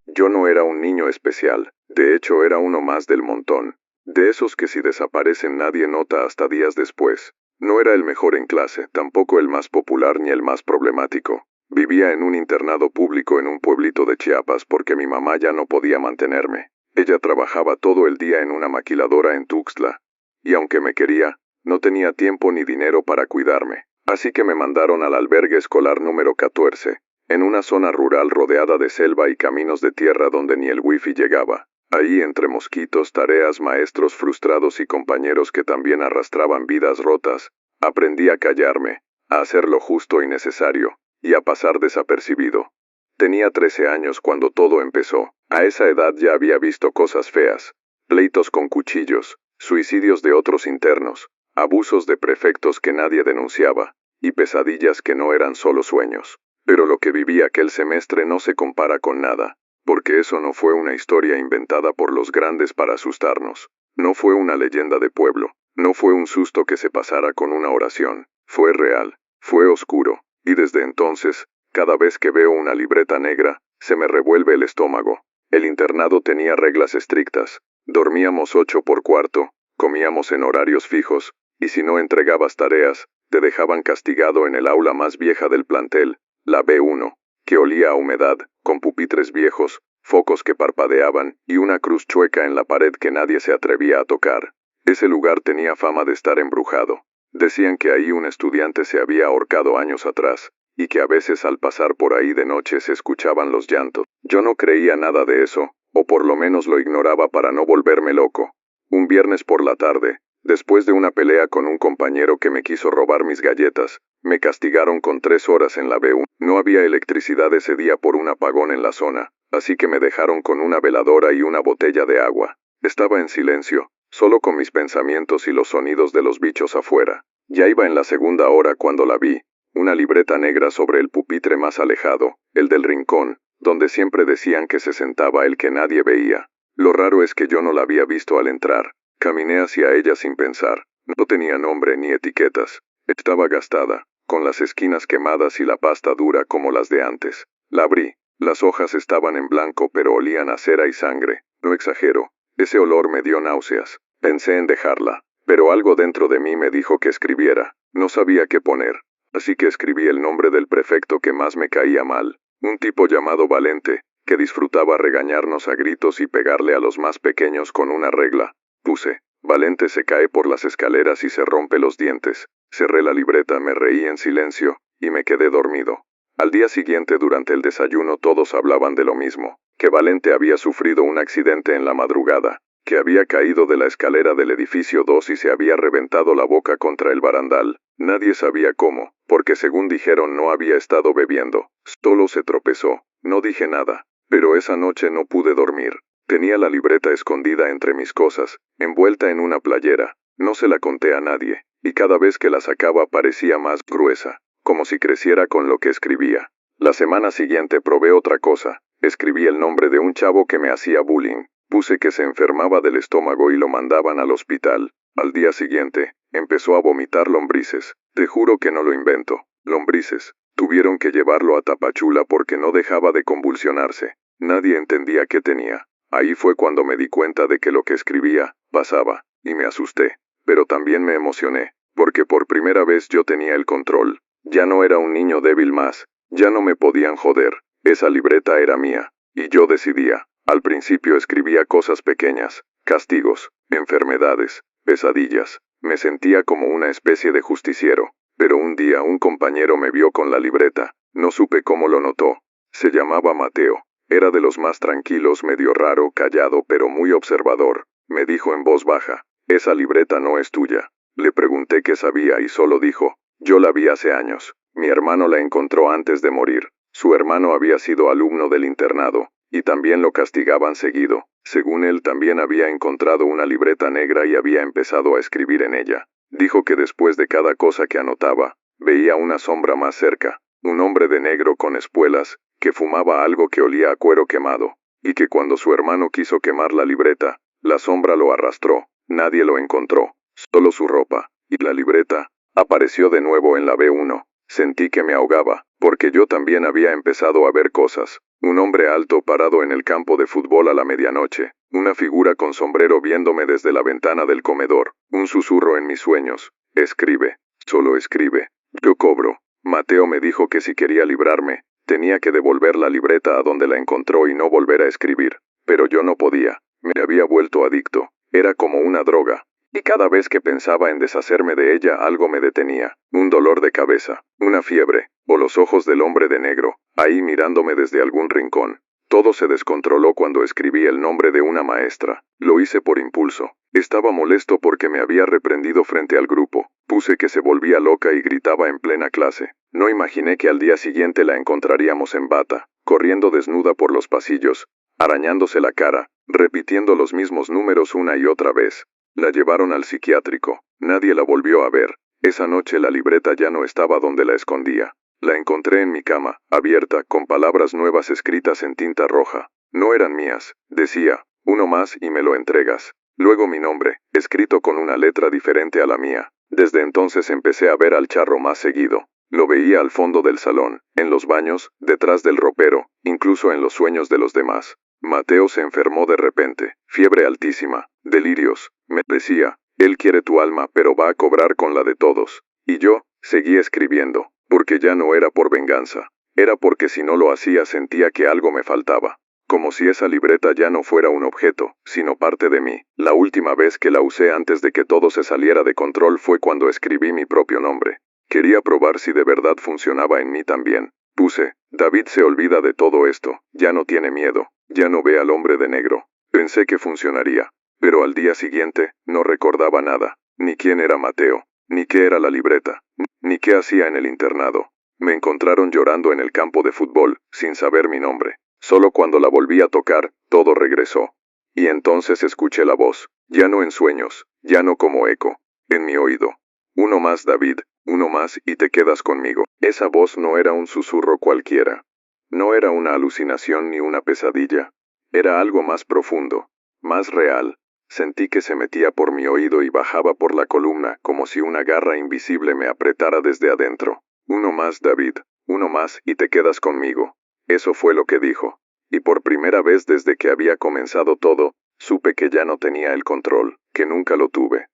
Yo no era un niño especial, de hecho era uno más del montón. De esos que si desaparecen nadie nota hasta días después. No era el mejor en clase, tampoco el más popular ni el más problemático. Vivía en un internado público en un pueblito de Chiapas porque mi mamá ya no podía mantenerme. Ella trabajaba todo el día en una maquiladora en Tuxtla. Y aunque me quería, no tenía tiempo ni dinero para cuidarme. Así que me mandaron al albergue escolar número 14, en una zona rural rodeada de selva y caminos de tierra donde ni el wifi llegaba. Ahí entre mosquitos, tareas, maestros frustrados y compañeros que también arrastraban vidas rotas, aprendí a callarme, a hacer lo justo y necesario, y a pasar desapercibido. Tenía 13 años cuando todo empezó. A esa edad ya había visto cosas feas, pleitos con cuchillos, suicidios de otros internos, abusos de prefectos que nadie denunciaba, y pesadillas que no eran solo sueños. Pero lo que viví aquel semestre no se compara con nada, porque eso no fue una historia inventada por los grandes para asustarnos. No fue una leyenda de pueblo, no fue un susto que se pasara con una oración. Fue real, fue oscuro, y desde entonces, cada vez que veo una libreta negra, se me revuelve el estómago. El internado tenía reglas estrictas. Dormíamos 8 por cuarto, comíamos en horarios fijos, y si no entregabas tareas, te dejaban castigado en el aula más vieja del plantel, la B1, que olía a humedad, con pupitres viejos, focos que parpadeaban y una cruz chueca en la pared que nadie se atrevía a tocar. Ese lugar tenía fama de estar embrujado. Decían que ahí un estudiante se había ahorcado años atrás, y que a veces al pasar por ahí de noche se escuchaban los llantos. Yo no creía nada de eso, o por lo menos lo ignoraba para no volverme loco. Un viernes por la tarde, después de una pelea con un compañero que me quiso robar mis galletas, me castigaron con 3 horas en la B1. No había electricidad ese día por un apagón en la zona, así que me dejaron con una veladora y una botella de agua. Estaba en silencio, solo con mis pensamientos y los sonidos de los bichos afuera. Ya iba en la segunda hora cuando la vi, una libreta negra sobre el pupitre más alejado, el del rincón, donde siempre decían que se sentaba el que nadie veía. Lo raro es que yo no la había visto al entrar. Caminé hacia ella sin pensar. No tenía nombre ni etiquetas. Estaba gastada, con las esquinas quemadas y la pasta dura como las de antes. La abrí. Las hojas estaban en blanco pero olían a cera y sangre. No exagero. Ese olor me dio náuseas. Pensé en dejarla, pero algo dentro de mí me dijo que escribiera. No sabía qué poner. Así que escribí el nombre del prefecto que más me caía mal. Un tipo llamado Valente, que disfrutaba regañarnos a gritos y pegarle a los más pequeños con una regla. Puse, Valente se cae por las escaleras y se rompe los dientes. Cerré la libreta, me reí en silencio, y me quedé dormido. Al día siguiente durante el desayuno todos hablaban de lo mismo, que Valente había sufrido un accidente en la madrugada, que había caído de la escalera del edificio 2 y se había reventado la boca contra el barandal. Nadie sabía cómo, porque según dijeron no había estado bebiendo. Solo se tropezó. No dije nada, pero esa noche no pude dormir. Tenía la libreta escondida entre mis cosas, envuelta en una playera. No se la conté a nadie, y cada vez que la sacaba parecía más gruesa, como si creciera con lo que escribía. La semana siguiente probé otra cosa. Escribí el nombre de un chavo que me hacía bullying. Puse que se enfermaba del estómago y lo mandaban al hospital. Al día siguiente, empezó a vomitar lombrices. Te juro que no lo invento. Lombrices. Tuvieron que llevarlo a Tapachula porque no dejaba de convulsionarse. Nadie entendía qué tenía. Ahí fue cuando me di cuenta de que lo que escribía pasaba, y me asusté. Pero también me emocioné, porque por primera vez yo tenía el control. Ya no era un niño débil más. Ya no me podían joder. Esa libreta era mía, y yo decidía. Al principio escribía cosas pequeñas, castigos, enfermedades, pesadillas. Me sentía como una especie de justiciero. Pero un día un compañero me vio con la libreta. No supe cómo lo notó. Se llamaba Mateo. Era de los más tranquilos, medio raro, callado, pero muy observador. Me dijo en voz baja, «Esa libreta no es tuya». Le pregunté qué sabía y solo dijo, «Yo la vi hace años. Mi hermano la encontró antes de morir». Su hermano había sido alumno del internado, y también lo castigaban seguido. Según él también había encontrado una libreta negra y había empezado a escribir en ella. Dijo que después de cada cosa que anotaba, veía una sombra más cerca, un hombre de negro con espuelas, que fumaba algo que olía a cuero quemado, y que cuando su hermano quiso quemar la libreta, la sombra lo arrastró. Nadie lo encontró, solo su ropa, y la libreta apareció de nuevo en la B1. Sentí que me ahogaba, porque yo también había empezado a ver cosas. Un hombre alto parado en el campo de fútbol a la medianoche, una figura con sombrero viéndome desde la ventana del comedor, un susurro en mis sueños. Escribe, solo escribe. Yo cobro. Mateo me dijo que si quería librarme, tenía que devolver la libreta a donde la encontró y no volver a escribir. Pero yo no podía. Me había vuelto adicto. Era como una droga. Y cada vez que pensaba en deshacerme de ella algo me detenía. Un dolor de cabeza, una fiebre, o los ojos del hombre de negro, ahí mirándome desde algún rincón. Todo se descontroló cuando escribí el nombre de una maestra. Lo hice por impulso. Estaba molesto porque me había reprendido frente al grupo. Puse que se volvía loca y gritaba en plena clase. No imaginé que al día siguiente la encontraríamos en bata, corriendo desnuda por los pasillos, arañándose la cara, repitiendo los mismos números una y otra vez. La llevaron al psiquiátrico. Nadie la volvió a ver. Esa noche la libreta ya no estaba donde la escondía. La encontré en mi cama, abierta, con palabras nuevas escritas en tinta roja. No eran mías. Decía, uno más y me lo entregas. Luego mi nombre, escrito con una letra diferente a la mía. Desde entonces empecé a ver al charro más seguido. Lo veía al fondo del salón, en los baños, detrás del ropero, incluso en los sueños de los demás. Mateo se enfermó de repente, fiebre altísima, delirios. Me decía, él quiere tu alma, pero va a cobrar con la de todos. Y yo, seguí escribiendo, porque ya no era por venganza. Era porque si no lo hacía sentía que algo me faltaba. Como si esa libreta ya no fuera un objeto, sino parte de mí. La última vez que la usé antes de que todo se saliera de control fue cuando escribí mi propio nombre. Quería probar si de verdad funcionaba en mí también. Puse, David se olvida de todo esto, ya no tiene miedo, ya no ve al hombre de negro. Pensé que funcionaría. Pero al día siguiente, no recordaba nada, ni quién era Mateo, ni qué era la libreta, ni qué hacía en el internado. Me encontraron llorando en el campo de fútbol, sin saber mi nombre. Solo cuando la volví a tocar, todo regresó. Y entonces escuché la voz, ya no en sueños, ya no como eco, en mi oído. Uno más, David, uno más y te quedas conmigo. Esa voz no era un susurro cualquiera. No era una alucinación ni una pesadilla. Era algo más profundo, más real. Sentí que se metía por mi oído y bajaba por la columna, como si una garra invisible me apretara desde adentro. Uno más, David, uno más y te quedas conmigo. Eso fue lo que dijo. Y por primera vez desde que había comenzado todo, supe que ya no tenía el control, que nunca lo tuve.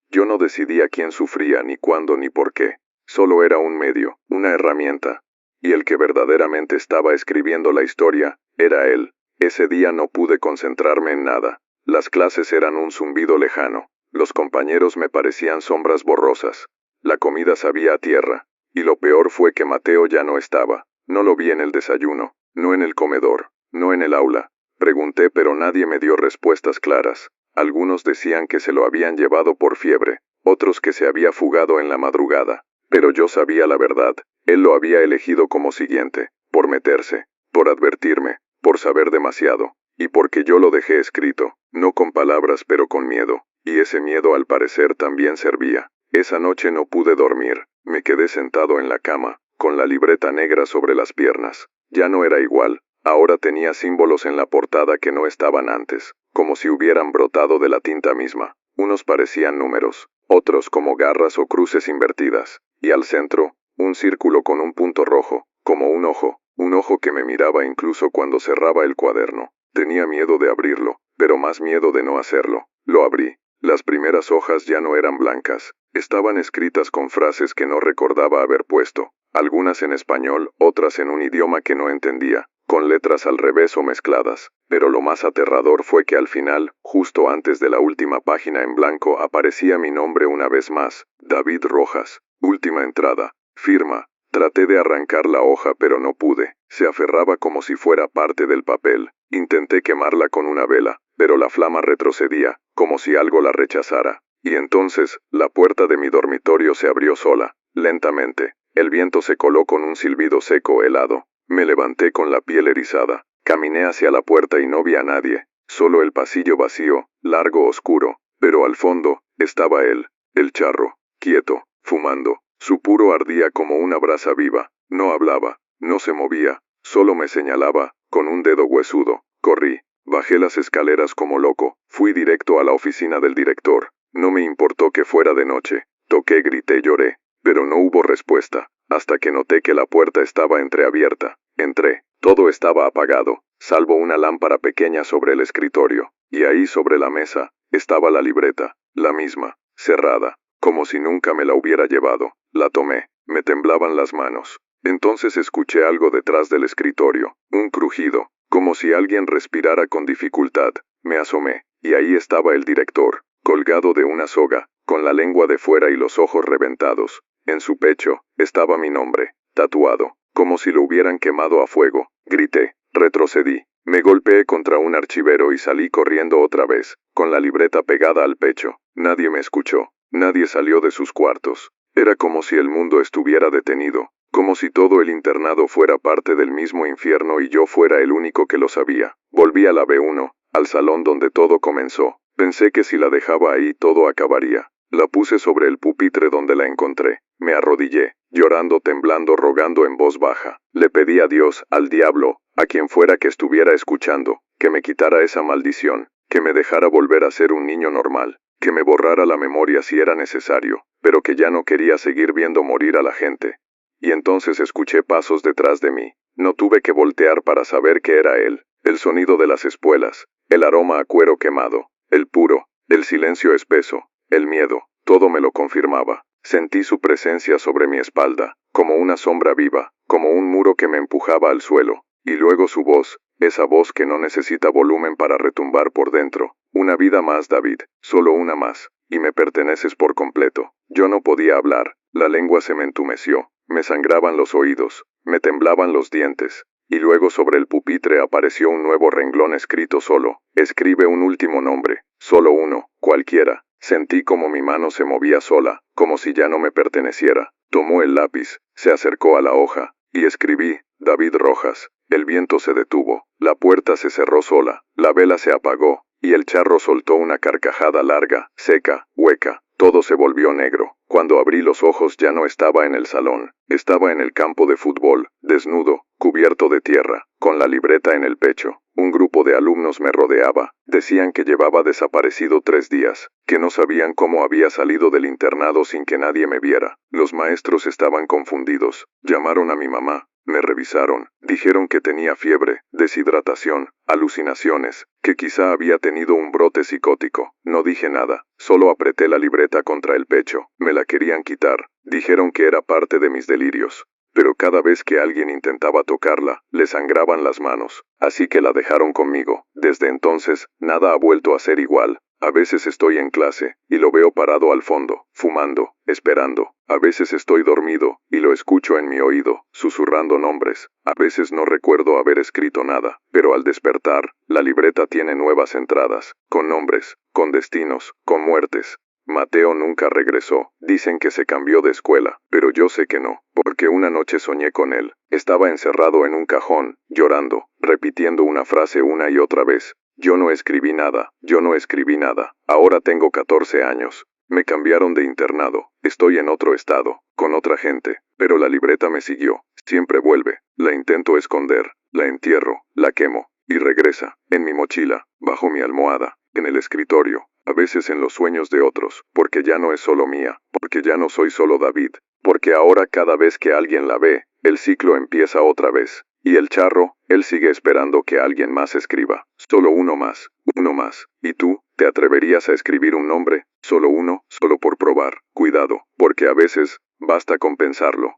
Yo no decidía quién sufría, ni cuándo, ni por qué. Solo era un medio, una herramienta. Y el que verdaderamente estaba escribiendo la historia, era él. Ese día no pude concentrarme en nada. Las clases eran un zumbido lejano. Los compañeros me parecían sombras borrosas. La comida sabía a tierra. Y lo peor fue que Mateo ya no estaba. No lo vi en el desayuno, no en el comedor, no en el aula. Pregunté pero nadie me dio respuestas claras. Algunos decían que se lo habían llevado por fiebre, otros que se había fugado en la madrugada. Pero yo sabía la verdad. Él lo había elegido como siguiente, por meterse, por advertirme, por saber demasiado. Y porque yo lo dejé escrito, no con palabras pero con miedo, y ese miedo al parecer también servía. Esa noche no pude dormir, me quedé sentado en la cama, con la libreta negra sobre las piernas. Ya no era igual, ahora tenía símbolos en la portada que no estaban antes, como si hubieran brotado de la tinta misma. Unos parecían números, otros como garras o cruces invertidas, y al centro, un círculo con un punto rojo, como un ojo que me miraba incluso cuando cerraba el cuaderno. Tenía miedo de abrirlo, pero más miedo de no hacerlo. Lo abrí. Las primeras hojas ya no eran blancas. Estaban escritas con frases que no recordaba haber puesto. Algunas en español, otras en un idioma que no entendía, con letras al revés o mezcladas. Pero lo más aterrador fue que al final, justo antes de la última página en blanco, aparecía mi nombre una vez más. David Rojas. Última entrada. Firma. Traté de arrancar la hoja pero no pude. Se aferraba como si fuera parte del papel. Intenté quemarla con una vela, pero la flama retrocedía, como si algo la rechazara. Y entonces, la puerta de mi dormitorio se abrió sola, lentamente. El viento se coló con un silbido seco helado. Me levanté con la piel erizada. Caminé hacia la puerta y no vi a nadie. Solo el pasillo vacío, largo, oscuro. Pero al fondo, estaba él, el charro, quieto, fumando. Su puro ardía como una brasa viva. No hablaba, no se movía, solo me señalaba, con un dedo huesudo. Corrí. Bajé las escaleras como loco, fui directo a la oficina del director. No me importó que fuera de noche. Toqué, grité, lloré, pero no hubo respuesta, hasta que noté que la puerta estaba entreabierta. Entré. Todo estaba apagado, salvo una lámpara pequeña sobre el escritorio, y ahí sobre la mesa estaba la libreta, la misma, cerrada, como si nunca me la hubiera llevado. La tomé, me temblaban las manos. Entonces escuché algo detrás del escritorio, un crujido, como si alguien respirara con dificultad. Me asomé, y ahí estaba el director, colgado de una soga, con la lengua de fuera y los ojos reventados. En su pecho estaba mi nombre, tatuado, como si lo hubieran quemado a fuego. Grité, retrocedí, me golpeé contra un archivero y salí corriendo otra vez, con la libreta pegada al pecho. Nadie me escuchó, nadie salió de sus cuartos. Era como si el mundo estuviera detenido, como si todo el internado fuera parte del mismo infierno y yo fuera el único que lo sabía. Volví a la B1, al salón donde todo comenzó. Pensé que si la dejaba ahí todo acabaría. La puse sobre el pupitre donde la encontré. Me arrodillé, llorando, temblando, rogando en voz baja. Le pedí a Dios, al diablo, a quien fuera que estuviera escuchando, que me quitara esa maldición, que me dejara volver a ser un niño normal, que me borrara la memoria si era necesario, pero que ya no quería seguir viendo morir a la gente. Y entonces escuché pasos detrás de mí. No tuve que voltear para saber que era él. El sonido de las espuelas, el aroma a cuero quemado, el puro, el silencio espeso, el miedo, todo me lo confirmaba. Sentí su presencia sobre mi espalda, como una sombra viva, como un muro que me empujaba al suelo, y luego su voz, esa voz que no necesita volumen para retumbar por dentro. Una vida más, David, solo una más, y me perteneces por completo. Yo no podía hablar, la lengua se me entumeció, me sangraban los oídos, me temblaban los dientes. Y luego sobre el pupitre apareció un nuevo renglón escrito solo. Escribe un último nombre, solo uno, cualquiera. Sentí como mi mano se movía sola, como si ya no me perteneciera. Tomó el lápiz, se acercó a la hoja, y escribí, David Rojas. El viento se detuvo, la puerta se cerró sola, la vela se apagó, y el charro soltó una carcajada larga, seca, hueca. Todo se volvió negro. Cuando abrí los ojos ya no estaba en el salón, estaba en el campo de fútbol, desnudo, cubierto de tierra, con la libreta en el pecho. Un grupo de alumnos me rodeaba, decían que llevaba desaparecido 3 días, que no sabían cómo había salido del internado sin que nadie me viera. Los maestros estaban confundidos, llamaron a mi mamá. Me revisaron, dijeron que tenía fiebre, deshidratación, alucinaciones, que quizá había tenido un brote psicótico. No dije nada, solo apreté la libreta contra el pecho. Me la querían quitar, dijeron que era parte de mis delirios. Pero cada vez que alguien intentaba tocarla, le sangraban las manos, así que la dejaron conmigo. Desde entonces, nada ha vuelto a ser igual. A veces estoy en clase, y lo veo parado al fondo, fumando, esperando. A veces estoy dormido, y lo escucho en mi oído, susurrando nombres. A veces no recuerdo haber escrito nada, pero al despertar, la libreta tiene nuevas entradas, con nombres, con destinos, con muertes. Mateo nunca regresó. Dicen que se cambió de escuela, pero yo sé que no, porque una noche soñé con él. Estaba encerrado en un cajón, llorando, repitiendo una frase una y otra vez. Yo no escribí nada, yo no escribí nada. Ahora tengo 14 años. Me cambiaron de internado. Estoy en otro estado, con otra gente, pero la libreta me siguió. Siempre vuelve. La intento esconder, la entierro, la quemo, y regresa, en mi mochila, bajo mi almohada, en el escritorio. A veces en los sueños de otros, porque ya no es solo mía, porque ya no soy solo David, porque ahora cada vez que alguien la ve, el ciclo empieza otra vez. Y el charro, él sigue esperando que alguien más escriba. Solo uno más, uno más. ¿Y tú, te atreverías a escribir un nombre? Solo uno, solo por probar. Cuidado, porque a veces, basta con pensarlo.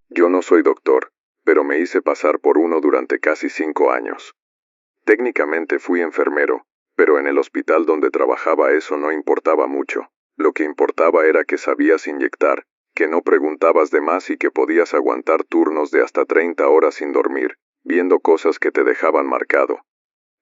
Yo no soy doctor, pero me hice pasar por uno durante casi 5 años. Técnicamente fui enfermero, pero en el hospital donde trabajaba eso no importaba mucho. Lo que importaba era que sabías inyectar, que no preguntabas de más y que podías aguantar turnos de hasta 30 horas sin dormir, viendo cosas que te dejaban marcado.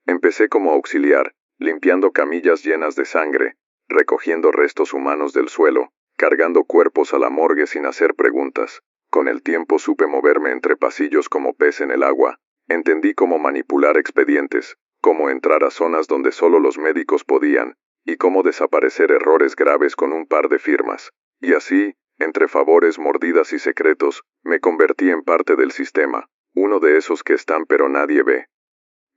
Empecé como auxiliar, limpiando camillas llenas de sangre, recogiendo restos humanos del suelo, cargando cuerpos a la morgue sin hacer preguntas. Con el tiempo supe moverme entre pasillos como pez en el agua. Entendí cómo manipular expedientes, cómo entrar a zonas donde solo los médicos podían, y cómo desaparecer errores graves con un par de firmas. Y así, Entre favores, mordidas y secretos, me convertí en parte del sistema, uno de esos que están pero nadie ve.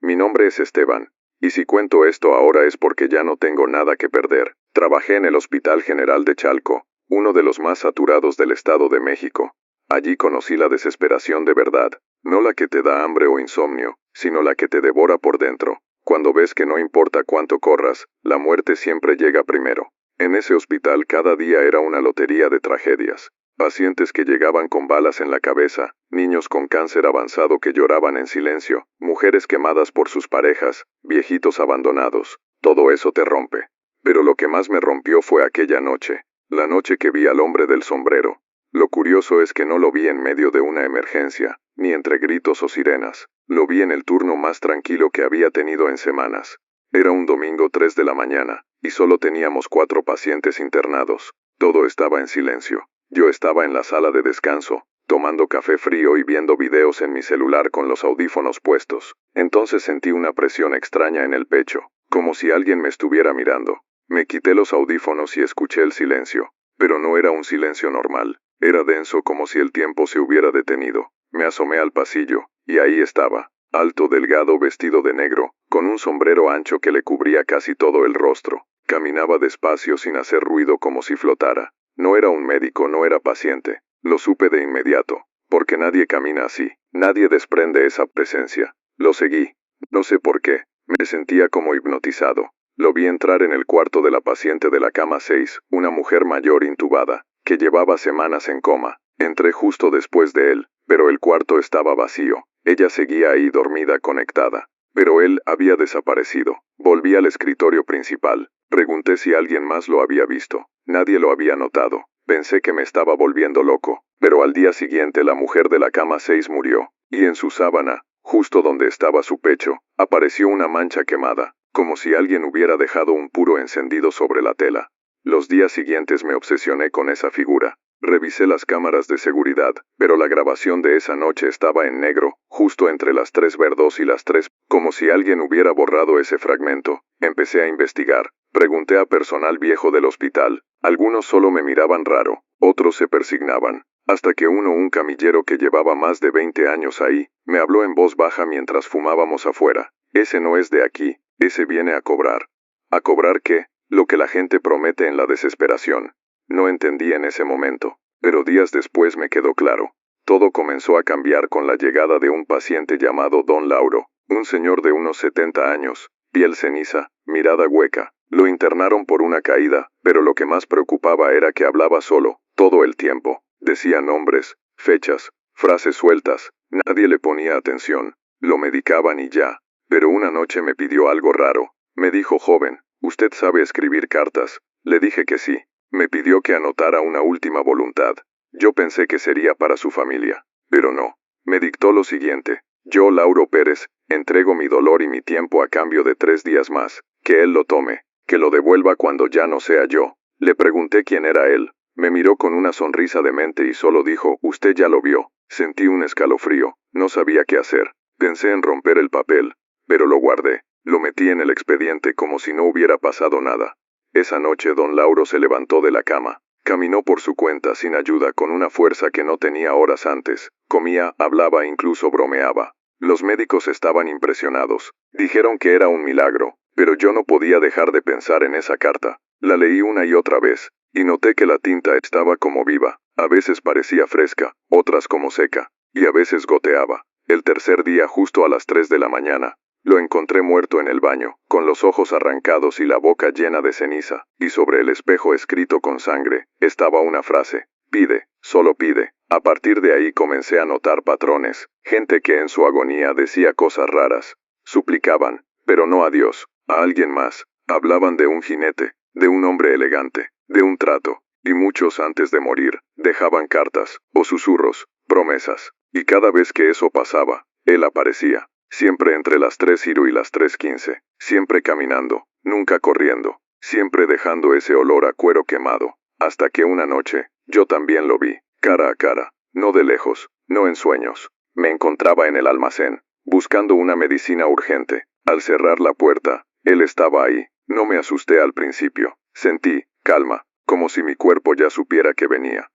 Mi nombre es Esteban, y si cuento esto ahora es porque ya no tengo nada que perder. Trabajé en el Hospital General de Chalco, uno de los más saturados del Estado de México. Allí conocí la desesperación de verdad, no la que te da hambre o insomnio, sino la que te devora por dentro. Cuando ves que no importa cuánto corras, la muerte siempre llega primero. En ese hospital cada día era una lotería de tragedias. Pacientes que llegaban con balas en la cabeza, niños con cáncer avanzado que lloraban en silencio, mujeres quemadas por sus parejas, viejitos abandonados. Todo eso te rompe. Pero lo que más me rompió fue aquella noche, la noche que vi al hombre del sombrero. Lo curioso es que no lo vi en medio de una emergencia, ni entre gritos o sirenas. Lo vi en el turno más tranquilo que había tenido en semanas. Era un domingo 3 de la mañana, y solo teníamos 4 pacientes internados. Todo estaba en silencio. Yo estaba en la sala de descanso, tomando café frío y viendo videos en mi celular con los audífonos puestos. Entonces sentí una presión extraña en el pecho, como si alguien me estuviera mirando. Me quité los audífonos y escuché el silencio, pero no era un silencio normal. Era denso como si el tiempo se hubiera detenido. Me asomé al pasillo, y ahí estaba, alto, delgado, vestido de negro, con un sombrero ancho que le cubría casi todo el rostro. Caminaba despacio sin hacer ruido como si flotara. No era un médico, no era paciente. Lo supe de inmediato, porque nadie camina así, nadie desprende esa presencia. Lo seguí. No sé por qué, me sentía como hipnotizado. Lo vi entrar en el cuarto de la paciente de la cama 6, una mujer mayor intubada, que llevaba semanas en coma. Entré justo después de él, pero el cuarto estaba vacío. Ella seguía ahí dormida, conectada. Pero él había desaparecido. Volví al escritorio principal. Pregunté si alguien más lo había visto. Nadie lo había notado. Pensé que me estaba volviendo loco. Pero al día siguiente la mujer de la cama 6 murió. Y en su sábana, justo donde estaba su pecho, apareció una mancha quemada, como si alguien hubiera dejado un puro encendido sobre la tela. Los días siguientes me obsesioné con esa figura. Revisé las cámaras de seguridad, pero la grabación de esa noche estaba en negro, justo entre las 3:02 y las 3, como si alguien hubiera borrado ese fragmento. Empecé a investigar. Pregunté a personal viejo del hospital. Algunos solo me miraban raro, otros se persignaban. Hasta que un camillero que llevaba más de 20 años ahí, me habló en voz baja mientras fumábamos afuera. Ese no es de aquí, ese viene a cobrar. ¿A cobrar qué? Lo que la gente promete en la desesperación. No entendí en ese momento, pero días después me quedó claro. Todo comenzó a cambiar con la llegada de un paciente llamado Don Lauro, un señor de unos 70 años, piel ceniza, mirada hueca. Lo internaron por una caída, pero lo que más preocupaba era que hablaba solo, todo el tiempo. Decía nombres, fechas, frases sueltas. Nadie le ponía atención. Lo medicaban y ya. Pero una noche me pidió algo raro. Me dijo: joven, ¿usted sabe escribir cartas? Le dije que sí. Me pidió que anotara una última voluntad. Yo pensé que sería para su familia, pero no. Me dictó lo siguiente: yo, Lauro Pérez, entrego mi dolor y mi tiempo a cambio de 3 días más. Que él lo tome, que lo devuelva cuando ya no sea yo. Le pregunté quién era él. Me miró con una sonrisa demente y solo dijo: usted ya lo vio. Sentí un escalofrío. No sabía qué hacer. Pensé en romper el papel, pero lo guardé. Lo metí en el expediente como si no hubiera pasado nada. Esa noche Don Lauro se levantó de la cama. Caminó por su cuenta sin ayuda con una fuerza que no tenía horas antes. Comía, hablaba, incluso bromeaba. Los médicos estaban impresionados. Dijeron que era un milagro, pero yo no podía dejar de pensar en esa carta. La leí una y otra vez, y noté que la tinta estaba como viva. A veces parecía fresca, otras como seca, y a veces goteaba. El tercer día, justo a las 3 de la mañana, lo encontré muerto en el baño, con los ojos arrancados y la boca llena de ceniza, y sobre el espejo escrito con sangre, estaba una frase: pide, solo pide. A partir de ahí comencé a notar patrones, gente que en su agonía decía cosas raras. Suplicaban, pero no a Dios, a alguien más. Hablaban de un jinete, de un hombre elegante, de un trato, y muchos antes de morir, dejaban cartas, o susurros, promesas. Y cada vez que eso pasaba, él aparecía. Siempre entre las 3:00 y las 3:15, siempre caminando, nunca corriendo, siempre dejando ese olor a cuero quemado, hasta que una noche, yo también lo vi, cara a cara, no de lejos, no en sueños. Me encontraba en el almacén, buscando una medicina urgente. Al cerrar la puerta, él estaba ahí. No me asusté al principio, sentí calma, como si mi cuerpo ya supiera que venía.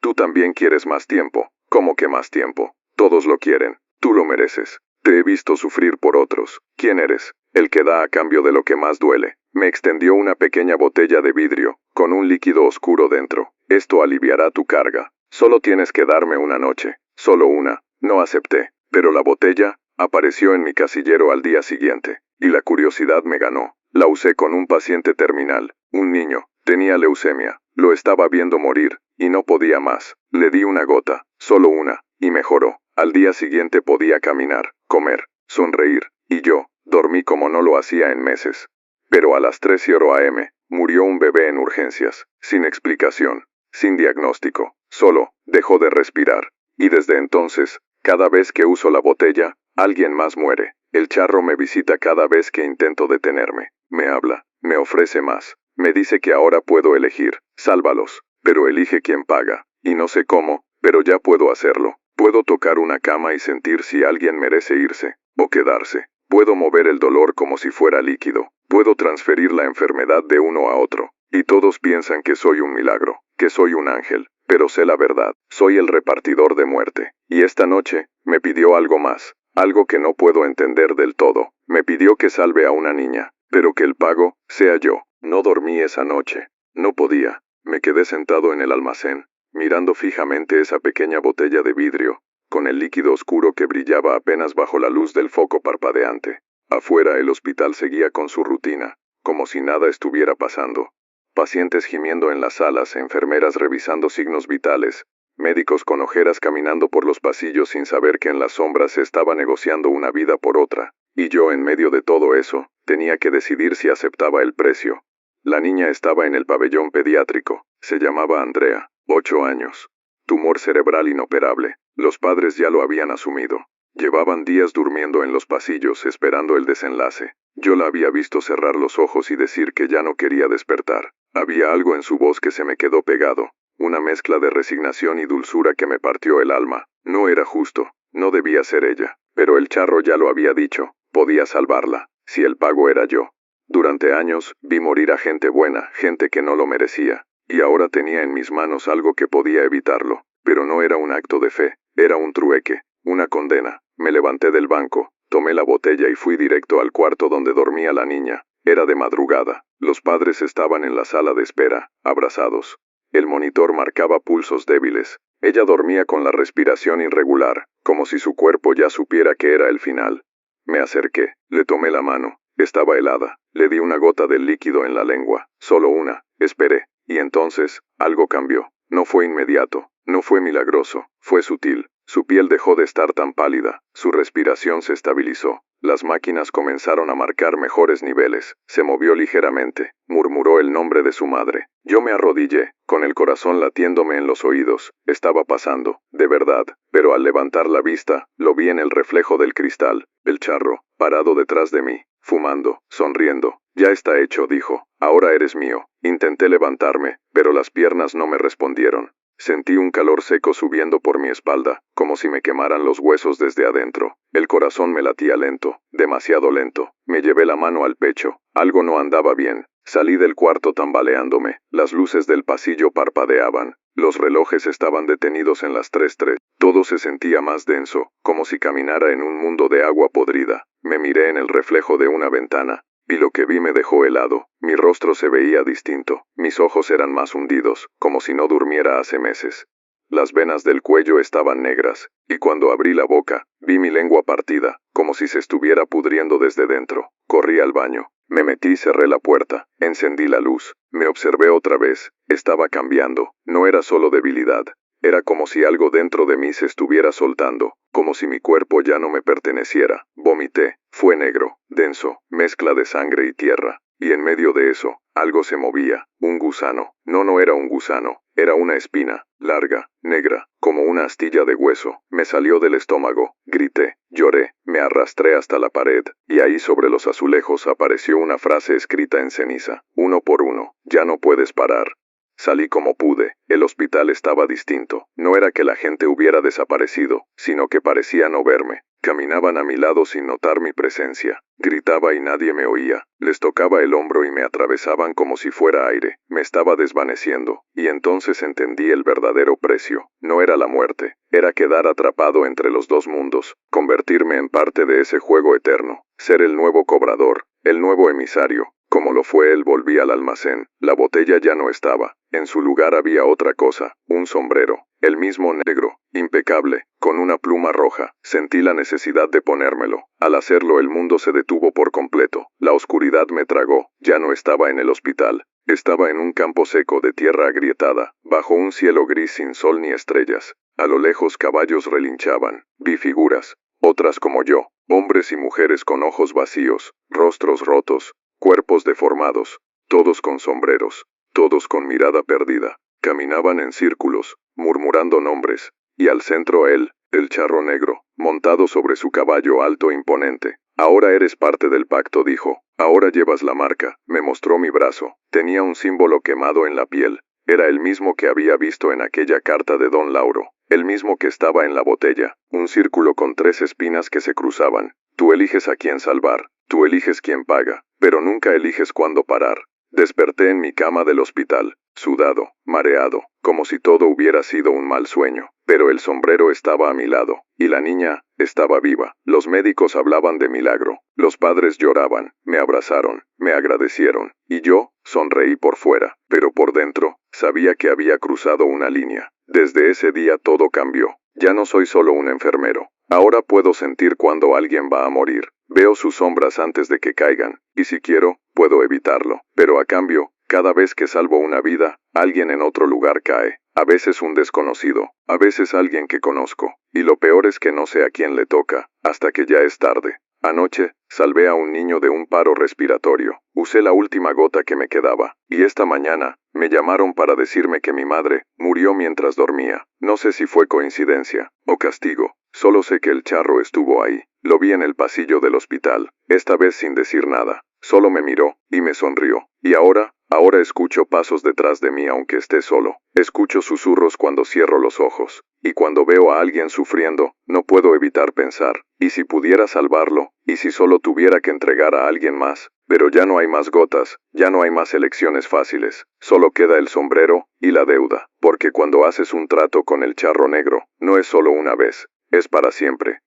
Tú también quieres más tiempo. ¿Cómo que más tiempo? Todos lo quieren. Tú lo mereces. Te he visto sufrir por otros. ¿Quién eres? El que da a cambio de lo que más duele. Me extendió una pequeña botella de vidrio, con un líquido oscuro dentro. Esto aliviará tu carga. Solo tienes que darme una noche. Solo una. No acepté. Pero la botella apareció en mi casillero al día siguiente, y la curiosidad me ganó. La usé con un paciente terminal, un niño. Tenía leucemia. Lo estaba viendo morir, y no podía más. Le di una gota, solo una, y mejoró. Al día siguiente podía caminar, comer, sonreír, y yo, dormí como no lo hacía en meses. Pero a las 3:00 am, murió un bebé en urgencias, sin explicación, sin diagnóstico, solo, dejó de respirar. Y desde entonces, cada vez que uso la botella, alguien más muere. El charro me visita cada vez que intento detenerme. Me habla, me ofrece más. Me dice que ahora puedo elegir. Sálvalos. Pero elige quién paga. Y no sé cómo, pero ya puedo hacerlo. Puedo tocar una cama y sentir si alguien merece irse, o quedarse. Puedo mover el dolor como si fuera líquido. Puedo transferir la enfermedad de uno a otro. Y todos piensan que soy un milagro, que soy un ángel. Pero sé la verdad. Soy el repartidor de muerte. Y esta noche, me pidió algo más. Algo que no puedo entender del todo. Me pidió que salve a una niña, pero que el pago sea yo. No dormí esa noche. No podía. Me quedé sentado en el almacén, mirando fijamente esa pequeña botella de vidrio, con el líquido oscuro que brillaba apenas bajo la luz del foco parpadeante. Afuera el hospital seguía con su rutina, como si nada estuviera pasando. Pacientes gimiendo en las salas, enfermeras revisando signos vitales, médicos con ojeras caminando por los pasillos sin saber que en las sombras se estaba negociando una vida por otra. Y yo, en medio de todo eso, tenía que decidir si aceptaba el precio. La niña estaba en el pabellón pediátrico. Se llamaba Andrea, 8 años. Tumor cerebral inoperable. Los padres ya lo habían asumido. Llevaban días durmiendo en los pasillos esperando el desenlace. Yo la había visto cerrar los ojos y decir que ya no quería despertar. Había algo en su voz que se me quedó pegado. Una mezcla de resignación y dulzura que me partió el alma. No era justo. No debía ser ella. Pero el charro ya lo había dicho. Podía salvarla. Si el pago era yo. Durante años, vi morir a gente buena, gente que no lo merecía. Y ahora tenía en mis manos algo que podía evitarlo. Pero no era un acto de fe. Era un trueque. Una condena. Me levanté del banco. Tomé la botella y fui directo al cuarto donde dormía la niña. Era de madrugada. Los padres estaban en la sala de espera, abrazados. El monitor marcaba pulsos débiles. Ella dormía con la respiración irregular, como si su cuerpo ya supiera que era el final. Me acerqué, le tomé la mano. Estaba helada. Le di una gota del líquido en la lengua. Solo una. Esperé. Y entonces, algo cambió. No fue inmediato. No fue milagroso. Fue sutil. Su piel dejó de estar tan pálida. Su respiración se estabilizó. Las máquinas comenzaron a marcar mejores niveles. Se movió ligeramente. Murmuró el nombre de su madre. Yo me arrodillé, con el corazón latiéndome en los oídos. Estaba pasando, de verdad. Pero al levantar la vista, lo vi en el reflejo del cristal. El charro, parado detrás de mí, fumando, sonriendo. Ya está hecho, dijo. Ahora eres mío. Intenté levantarme, pero las piernas no me respondieron. Sentí un calor seco subiendo por mi espalda, como si me quemaran los huesos desde adentro. El corazón me latía lento, demasiado lento. Me llevé la mano al pecho. Algo no andaba bien. Salí del cuarto tambaleándome. Las luces del pasillo parpadeaban. Los relojes estaban detenidos en las 3:03. Todo se sentía más denso, como si caminara en un mundo de agua podrida. Me miré en el reflejo de una ventana. Y lo que vi me dejó helado. Mi rostro se veía distinto. Mis ojos eran más hundidos, como si no durmiera hace meses. Las venas del cuello estaban negras, y cuando abrí la boca, vi mi lengua partida, como si se estuviera pudriendo desde dentro. Corrí al baño. Me metí y cerré la puerta. Encendí la luz. Me observé otra vez. Estaba cambiando. No era solo debilidad. Era como si algo dentro de mí se estuviera soltando, como si mi cuerpo ya no me perteneciera. Vomité. Fue negro, denso, mezcla de sangre y tierra. Y en medio de eso, algo se movía. Un gusano. No era un gusano. Era una espina, larga, negra, como una astilla de hueso. Me salió del estómago. Grité, lloré, me arrastré hasta la pared. Y ahí sobre los azulejos apareció una frase escrita en ceniza. 1 por 1. Ya no puedes parar. Salí como pude. El hospital estaba distinto. No era que la gente hubiera desaparecido, sino que parecía no verme. Caminaban a mi lado sin notar mi presencia. Gritaba y nadie me oía. Les tocaba el hombro y me atravesaban como si fuera aire. Me estaba desvaneciendo. Y entonces entendí el verdadero precio. No era la muerte. Era quedar atrapado entre los dos mundos. Convertirme en parte de ese juego eterno. Ser el nuevo cobrador. El nuevo emisario. Como lo fue él, volví al almacén. La botella ya no estaba. En su lugar había otra cosa. Un sombrero. El mismo negro, impecable, con una pluma roja. Sentí la necesidad de ponérmelo. Al hacerlo el mundo se detuvo por completo. La oscuridad me tragó. Ya no estaba en el hospital. Estaba en un campo seco de tierra agrietada, bajo un cielo gris sin sol ni estrellas. A lo lejos caballos relinchaban. Vi figuras, otras como yo, hombres y mujeres con ojos vacíos, rostros rotos, cuerpos deformados, todos con sombreros, todos con mirada perdida. Caminaban en círculos, murmurando nombres, y al centro él, el charro negro, montado sobre su caballo alto e imponente. Ahora eres parte del pacto, dijo. Ahora llevas la marca. Me mostró mi brazo. Tenía un símbolo quemado en la piel. Era el mismo que había visto en aquella carta de Don Lauro. El mismo que estaba en la botella. Un círculo con 3 espinas que se cruzaban. Tú eliges a quién salvar. Tú eliges quién paga. Pero nunca eliges cuándo parar. Desperté en mi cama del hospital, sudado, mareado, como si todo hubiera sido un mal sueño. Pero el sombrero estaba a mi lado, y la niña estaba viva. Los médicos hablaban de milagro. Los padres lloraban, me abrazaron, me agradecieron, y yo sonreí por fuera, pero por dentro sabía que había cruzado una línea. Desde ese día todo cambió. Ya no soy solo un enfermero. Ahora puedo sentir cuando alguien va a morir. Veo sus sombras antes de que caigan, y si quiero, puedo evitarlo. Pero a cambio, cada vez que salvo una vida, alguien en otro lugar cae. A veces un desconocido, a veces alguien que conozco. Y lo peor es que no sé a quién le toca, hasta que ya es tarde. Anoche, salvé a un niño de un paro respiratorio. Usé la última gota que me quedaba. Y esta mañana, me llamaron para decirme que mi madre murió mientras dormía. No sé si fue coincidencia o castigo. Solo sé que el charro estuvo ahí. Lo vi en el pasillo del hospital, esta vez sin decir nada. Solo me miró y me sonrió. Y ahora escucho pasos detrás de mí aunque esté solo. Escucho susurros cuando cierro los ojos. Y cuando veo a alguien sufriendo, no puedo evitar pensar, ¿y si pudiera salvarlo? ¿Y si solo tuviera que entregar a alguien más? Pero ya no hay más gotas, ya no hay más elecciones fáciles. Solo queda el sombrero y la deuda. Porque cuando haces un trato con el charro negro, no es solo una vez, es para siempre.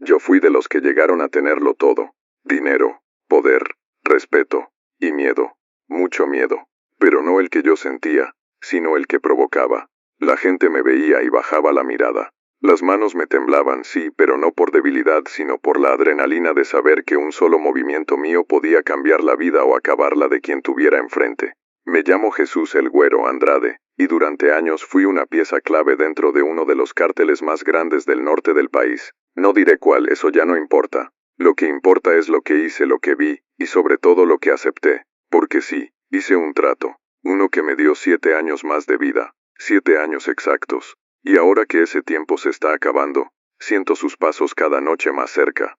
Yo fui de los que llegaron a tenerlo todo. Dinero, poder, respeto y miedo. Mucho miedo. Pero no el que yo sentía, sino el que provocaba. La gente me veía y bajaba la mirada. Las manos me temblaban, sí, pero no por debilidad, sino por la adrenalina de saber que un solo movimiento mío podía cambiar la vida o acabarla de quien tuviera enfrente. Me llamo Jesús el Güero Andrade, y durante años fui una pieza clave dentro de uno de los cárteles más grandes del norte del país. No diré cuál, eso ya no importa. Lo que importa es lo que hice, lo que vi, y sobre todo lo que acepté. Porque sí, hice un trato. Uno que me dio 7 años más de vida. 7 años exactos. Y ahora que ese tiempo se está acabando, siento sus pasos cada noche más cerca.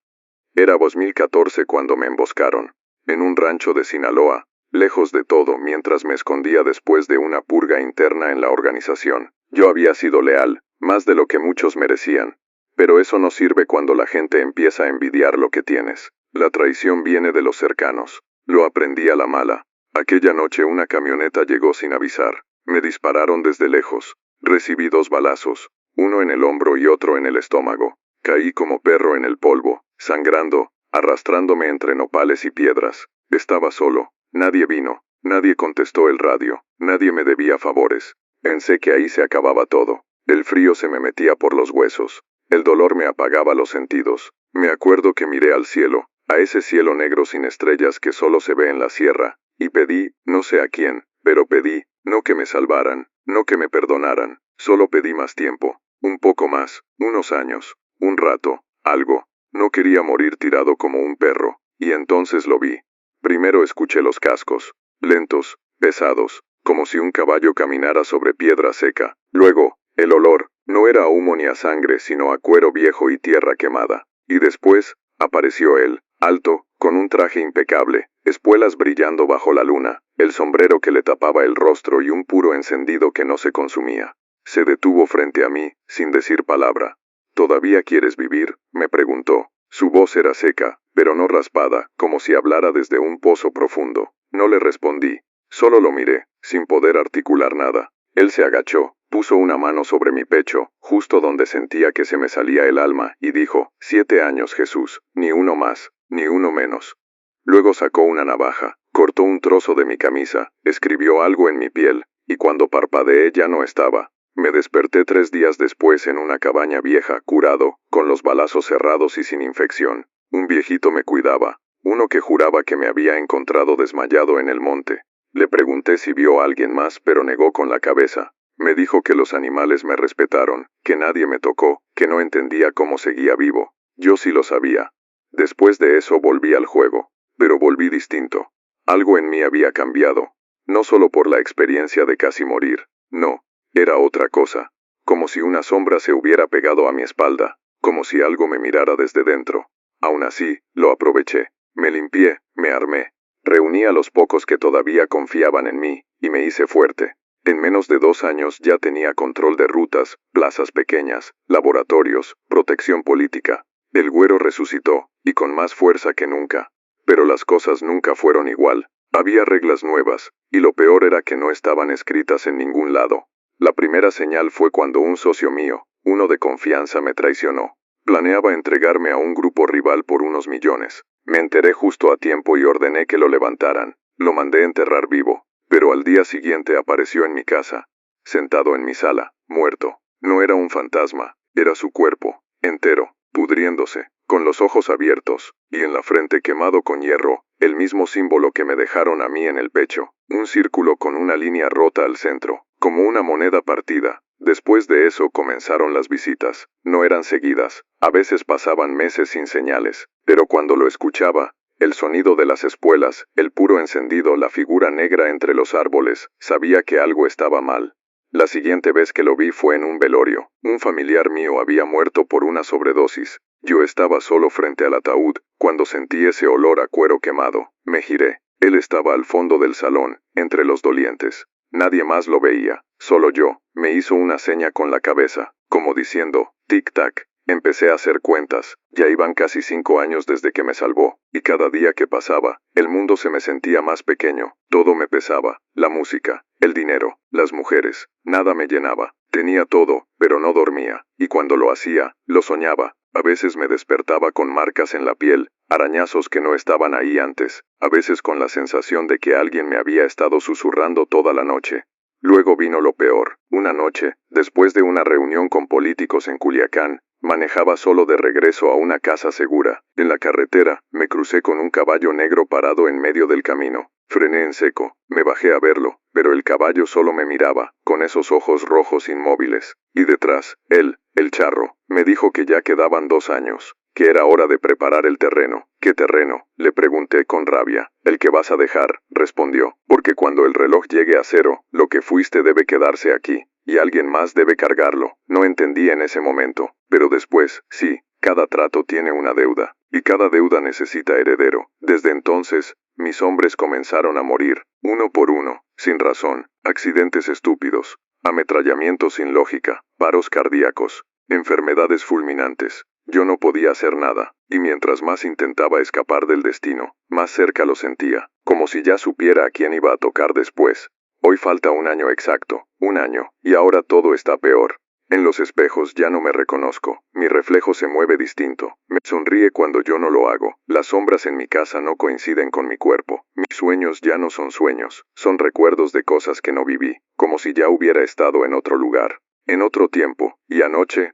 Era 2014 cuando me emboscaron. En un rancho de Sinaloa. Lejos de todo, mientras me escondía después de una purga interna en la organización. Yo había sido leal, más de lo que muchos merecían. Pero eso no sirve cuando la gente empieza a envidiar lo que tienes. La traición viene de los cercanos. Lo aprendí a la mala. Aquella noche una camioneta llegó sin avisar. Me dispararon desde lejos. Recibí 2 balazos, uno en el hombro y otro en el estómago. Caí como perro en el polvo, sangrando, arrastrándome entre nopales y piedras. Estaba solo. Nadie vino, nadie contestó el radio, nadie me debía favores. Pensé que ahí se acababa todo. El frío se me metía por los huesos. El dolor me apagaba los sentidos. Me acuerdo que miré al cielo, a ese cielo negro sin estrellas que solo se ve en la sierra, y pedí, no sé a quién, pero pedí, no que me salvaran, no que me perdonaran, solo pedí más tiempo, un poco más, unos años, un rato, algo. No quería morir tirado como un perro, y entonces lo vi. Primero escuché los cascos, lentos, pesados, como si un caballo caminara sobre piedra seca. Luego, el olor, no era a humo ni a sangre, sino a cuero viejo y tierra quemada. Y después, apareció él, alto, con un traje impecable, espuelas brillando bajo la luna, el sombrero que le tapaba el rostro y un puro encendido que no se consumía. Se detuvo frente a mí, sin decir palabra. ¿Todavía quieres vivir?, me preguntó. Su voz era seca, pero no raspada, como si hablara desde un pozo profundo. No le respondí. Solo lo miré, sin poder articular nada. Él se agachó, puso una mano sobre mi pecho, justo donde sentía que se me salía el alma, y dijo: 7 años, Jesús, ni uno más, ni uno menos. Luego sacó una navaja, cortó un trozo de mi camisa, escribió algo en mi piel, y cuando parpadeé ya no estaba. Me desperté 3 días después en una cabaña vieja, curado, con los balazos cerrados y sin infección. Un viejito me cuidaba, uno que juraba que me había encontrado desmayado en el monte. Le pregunté si vio a alguien más, pero negó con la cabeza. Me dijo que los animales me respetaron, que nadie me tocó, que no entendía cómo seguía vivo. Yo sí lo sabía. Después de eso volví al juego, pero volví distinto. Algo en mí había cambiado. No solo por la experiencia de casi morir, no. Era otra cosa, como si una sombra se hubiera pegado a mi espalda, como si algo me mirara desde dentro. Aún así, lo aproveché. Me limpié, me armé. Reuní a los pocos que todavía confiaban en mí, y me hice fuerte. En menos de 2 años ya tenía control de rutas, plazas pequeñas, laboratorios, protección política. El Güero resucitó, y con más fuerza que nunca. Pero las cosas nunca fueron igual. Había reglas nuevas, y lo peor era que no estaban escritas en ningún lado. La primera señal fue cuando un socio mío, uno de confianza, me traicionó. Planeaba entregarme a un grupo rival por unos millones. Me enteré justo a tiempo y ordené que lo levantaran. Lo mandé enterrar vivo, pero al día siguiente apareció en mi casa, sentado en mi sala, muerto. No era un fantasma, era su cuerpo, entero, pudriéndose, con los ojos abiertos, y en la frente quemado con hierro, el mismo símbolo que me dejaron a mí en el pecho, un círculo con una línea rota al centro, como una moneda partida. Después de eso comenzaron las visitas. No eran seguidas, a veces pasaban meses sin señales, pero cuando lo escuchaba, el sonido de las espuelas, el puro encendido, la figura negra entre los árboles, sabía que algo estaba mal. La siguiente vez que lo vi fue en un velorio. Un familiar mío había muerto por una sobredosis. Yo estaba solo frente al ataúd, cuando sentí ese olor a cuero quemado. Me giré. Él estaba al fondo del salón, entre los dolientes. Nadie más lo veía, solo yo. Me hizo una seña con la cabeza, como diciendo, tic-tac. Empecé a hacer cuentas. Ya iban casi 5 años desde que me salvó, y cada día que pasaba, el mundo se me sentía más pequeño. Todo me pesaba, la música, el dinero, las mujeres, nada me llenaba. Tenía todo, pero no dormía, y cuando lo hacía, lo soñaba. A veces me despertaba con marcas en la piel, arañazos que no estaban ahí antes, a veces con la sensación de que alguien me había estado susurrando toda la noche. Luego vino lo peor. Una noche, después de una reunión con políticos en Culiacán, manejaba solo de regreso a una casa segura. En la carretera, me crucé con un caballo negro parado en medio del camino. Frené en seco, me bajé a verlo, pero el caballo solo me miraba, con esos ojos rojos inmóviles. Y detrás, él, el charro, me dijo que ya quedaban 2 años, que era hora de preparar el terreno. ¿Qué terreno?, le pregunté con rabia. El que vas a dejar, respondió, porque cuando el reloj llegue a 0, lo que fuiste debe quedarse aquí, y alguien más debe cargarlo. No entendí en ese momento, pero después, sí, cada trato tiene una deuda, y cada deuda necesita heredero. Desde entonces, mis hombres comenzaron a morir, uno por uno, sin razón, accidentes estúpidos, ametrallamientos sin lógica, paros cardíacos, enfermedades fulminantes. Yo no podía hacer nada, y mientras más intentaba escapar del destino, más cerca lo sentía, como si ya supiera a quién iba a tocar después. Hoy falta 1 año exacto, 1 año, y ahora todo está peor. En los espejos ya no me reconozco, mi reflejo se mueve distinto, me sonríe cuando yo no lo hago, las sombras en mi casa no coinciden con mi cuerpo, mis sueños ya no son sueños, son recuerdos de cosas que no viví, como si ya hubiera estado en otro lugar, en otro tiempo, y anoche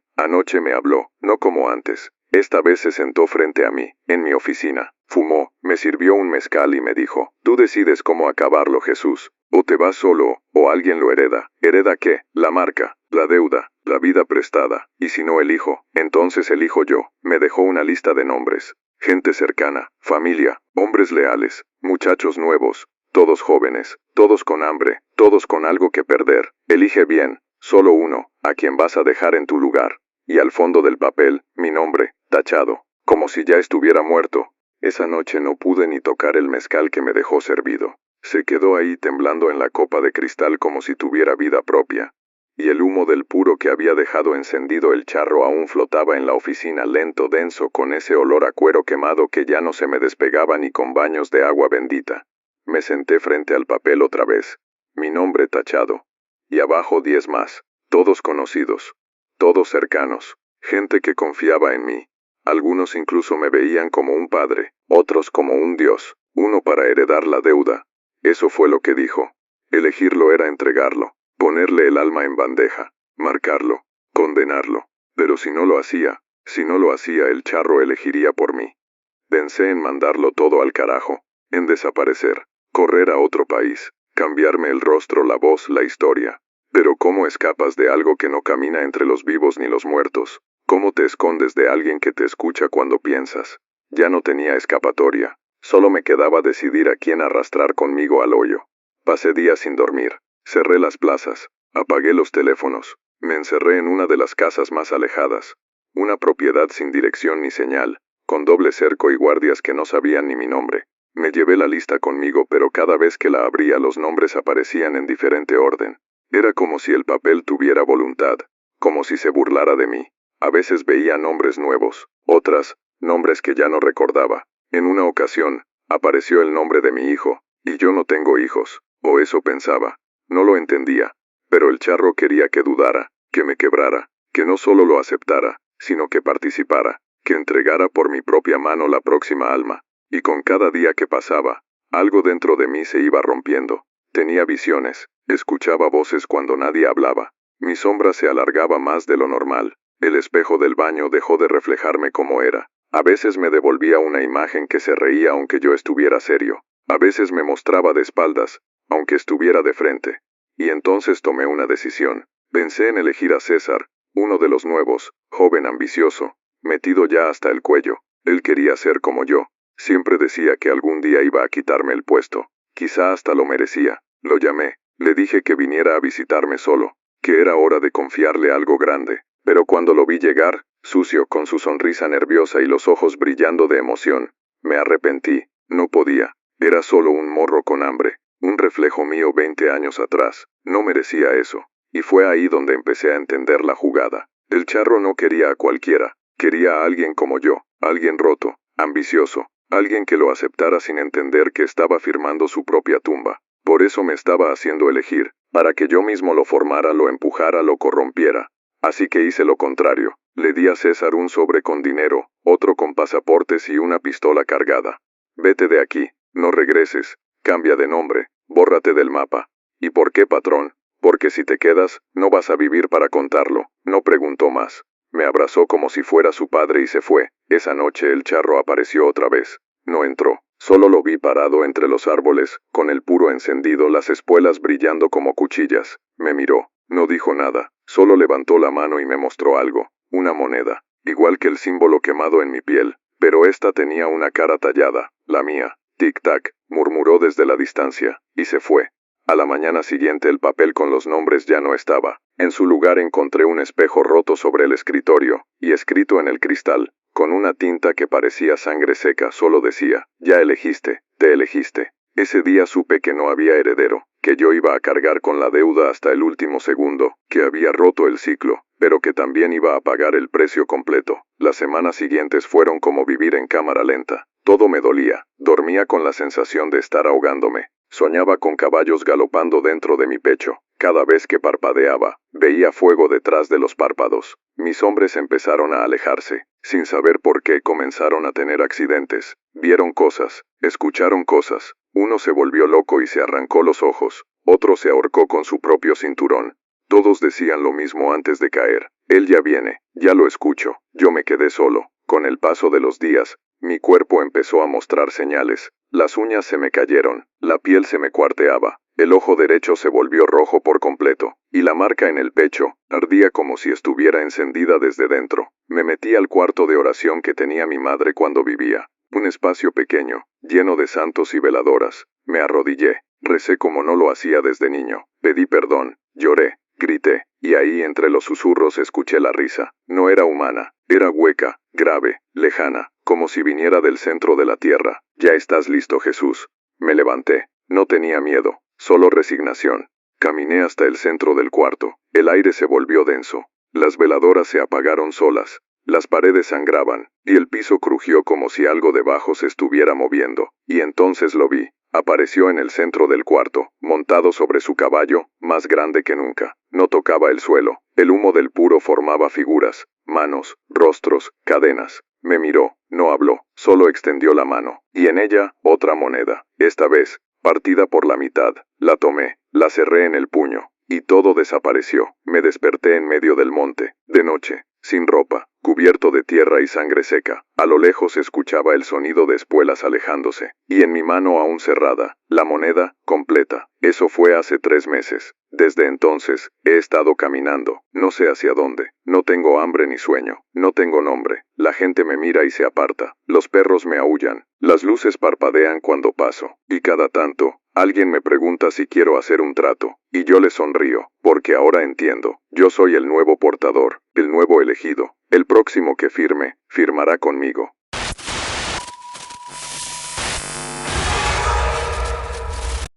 me habló, no como antes. Esta vez se sentó frente a mí, en mi oficina, fumó, me sirvió un mezcal y me dijo, tú decides cómo acabarlo, Jesús, o te vas solo, o alguien lo hereda. ¿Hereda qué? La marca, la deuda, la vida prestada, y si no elijo, entonces elijo yo. Me dejó una lista de nombres, gente cercana, familia, hombres leales, muchachos nuevos, todos jóvenes, todos con hambre, todos con algo que perder. Elige bien, solo uno, a quien vas a dejar en tu lugar. Y al fondo del papel, mi nombre, tachado, como si ya estuviera muerto. Esa noche no pude ni tocar el mezcal que me dejó servido. Se quedó ahí temblando en la copa de cristal como si tuviera vida propia. y el humo del puro que había dejado encendido el charro aún flotaba en la oficina lento, denso, con ese olor a cuero quemado que ya no se me despegaba ni con baños de agua bendita. Me senté frente al papel otra vez, mi nombre tachado, y abajo 10 más, todos conocidos, todos cercanos, gente que confiaba en mí. Algunos incluso me veían como un padre, otros como un dios, uno para heredar la deuda. Eso fue lo que dijo. Elegirlo era entregarlo, ponerle el alma en bandeja, marcarlo, condenarlo. Pero si no lo hacía, el charro elegiría por mí. Pensé en mandarlo todo al carajo, en desaparecer, correr a otro país, cambiarme el rostro, la voz, la historia. Pero ¿cómo escapas de algo que no camina entre los vivos ni los muertos? ¿Cómo te escondes de alguien que te escucha cuando piensas? Ya no tenía escapatoria. Solo me quedaba decidir a quién arrastrar conmigo al hoyo. Pasé días sin dormir. Cerré las plazas. Apagué los teléfonos. Me encerré en una de las casas más alejadas. Una propiedad sin dirección ni señal, con doble cerco y guardias que no sabían ni mi nombre. Me llevé la lista conmigo, pero cada vez que la abría los nombres aparecían en diferente orden. Era como si el papel tuviera voluntad, como si se burlara de mí. A veces veía nombres nuevos, otras, nombres que ya no recordaba. En una ocasión, apareció el nombre de mi hijo, y yo no tengo hijos, o eso pensaba. No lo entendía, pero el charro quería que dudara, que me quebrara, que no solo lo aceptara, sino que participara, que entregara por mi propia mano la próxima alma. Y con cada día que pasaba, algo dentro de mí se iba rompiendo. Tenía visiones, escuchaba voces cuando nadie hablaba. Mi sombra se alargaba más de lo normal. El espejo del baño dejó de reflejarme como era. A veces me devolvía una imagen que se reía aunque yo estuviera serio. A veces me mostraba de espaldas, aunque estuviera de frente. Y entonces tomé una decisión. Pensé en elegir a César, uno de los nuevos, joven ambicioso, metido ya hasta el cuello. Él quería ser como yo. Siempre decía que algún día iba a quitarme el puesto. Quizá hasta lo merecía. Lo llamé. Le dije que viniera a visitarme solo, que era hora de confiarle algo grande. Pero cuando lo vi llegar, sucio, con su sonrisa nerviosa y los ojos brillando de emoción, me arrepentí. No podía. Era solo un morro con hambre. Un reflejo mío 20 años atrás. No merecía eso. Y fue ahí donde empecé a entender la jugada. El charro no quería a cualquiera. Quería a alguien como yo. Alguien roto, ambicioso. Alguien que lo aceptara sin entender que estaba firmando su propia tumba. Por eso me estaba haciendo elegir, para que yo mismo lo formara, lo empujara, lo corrompiera. Así que hice lo contrario. Le di a César un sobre con dinero, otro con pasaportes y una pistola cargada. Vete de aquí, no regreses, cambia de nombre, bórrate del mapa. ¿Y por qué, patrón? Porque si te quedas, no vas a vivir para contarlo. No preguntó más. Me abrazó como si fuera su padre y se fue. Esa noche el charro apareció otra vez. No entró. Solo lo vi parado entre los árboles, con el puro encendido, las espuelas brillando como cuchillas. Me miró. No dijo nada. Solo levantó la mano y me mostró algo. Una moneda. Igual que el símbolo quemado en mi piel. Pero esta tenía una cara tallada. La mía. Tic-tac, murmuró desde la distancia. Y se fue. A la mañana siguiente el papel con los nombres ya no estaba. En su lugar encontré un espejo roto sobre el escritorio, y escrito en el cristal, con una tinta que parecía sangre seca, solo decía: ya elegiste, te elegiste. Ese día supe que no había heredero, que yo iba a cargar con la deuda hasta el último segundo, que había roto el ciclo, pero que también iba a pagar el precio completo. Las semanas siguientes fueron como vivir en cámara lenta. Todo me dolía. Dormía con la sensación de estar ahogándome. Soñaba con caballos galopando dentro de mi pecho. Cada vez que parpadeaba, veía fuego detrás de los párpados. Mis hombres empezaron a alejarse. Sin saber por qué comenzaron a tener accidentes. Vieron cosas, escucharon cosas. Uno se volvió loco y se arrancó los ojos. Otro se ahorcó con su propio cinturón. Todos decían lo mismo antes de caer. Él ya viene, ya lo escucho. Yo me quedé solo. Con el paso de los días, mi cuerpo empezó a mostrar señales. Las uñas se me cayeron, la piel se me cuarteaba, el ojo derecho se volvió rojo por completo, y la marca en el pecho ardía como si estuviera encendida desde dentro. Me metí al cuarto de oración que tenía mi madre cuando vivía. Un espacio pequeño, lleno de santos y veladoras. Me arrodillé, recé como no lo hacía desde niño. Pedí perdón, lloré, grité, y ahí entre los susurros escuché la risa. No era humana, era hueca, grave, lejana, como si viniera del centro de la tierra. ¿Ya estás listo, Jesús? Me levanté. No tenía miedo, solo resignación. Caminé hasta el centro del cuarto. El aire se volvió denso. Las veladoras se apagaron solas. Las paredes sangraban, y el piso crujió como si algo debajo se estuviera moviendo. Y entonces lo vi. Apareció en el centro del cuarto, montado sobre su caballo, más grande que nunca. No tocaba el suelo. El humo del puro formaba figuras, manos, rostros, cadenas. Me miró, no habló, solo extendió la mano. Y en ella, otra moneda. Esta vez, partida por la mitad. La tomé, la cerré en el puño. Y todo desapareció. Me desperté en medio del monte, de noche, sin ropa, cubierto de tierra y sangre seca. A lo lejos escuchaba el sonido de espuelas alejándose, y en mi mano aún cerrada, la moneda, completa. Eso fue hace 3 meses. Desde entonces, he estado caminando, no sé hacia dónde. No tengo hambre ni sueño, no tengo nombre. La gente me mira y se aparta. Los perros me aúllan. Las luces parpadean cuando paso, y cada tanto, alguien me pregunta si quiero hacer un trato, y yo le sonrío, porque ahora entiendo. Yo soy el nuevo portador, el nuevo elegido. El próximo que firme, firmará conmigo.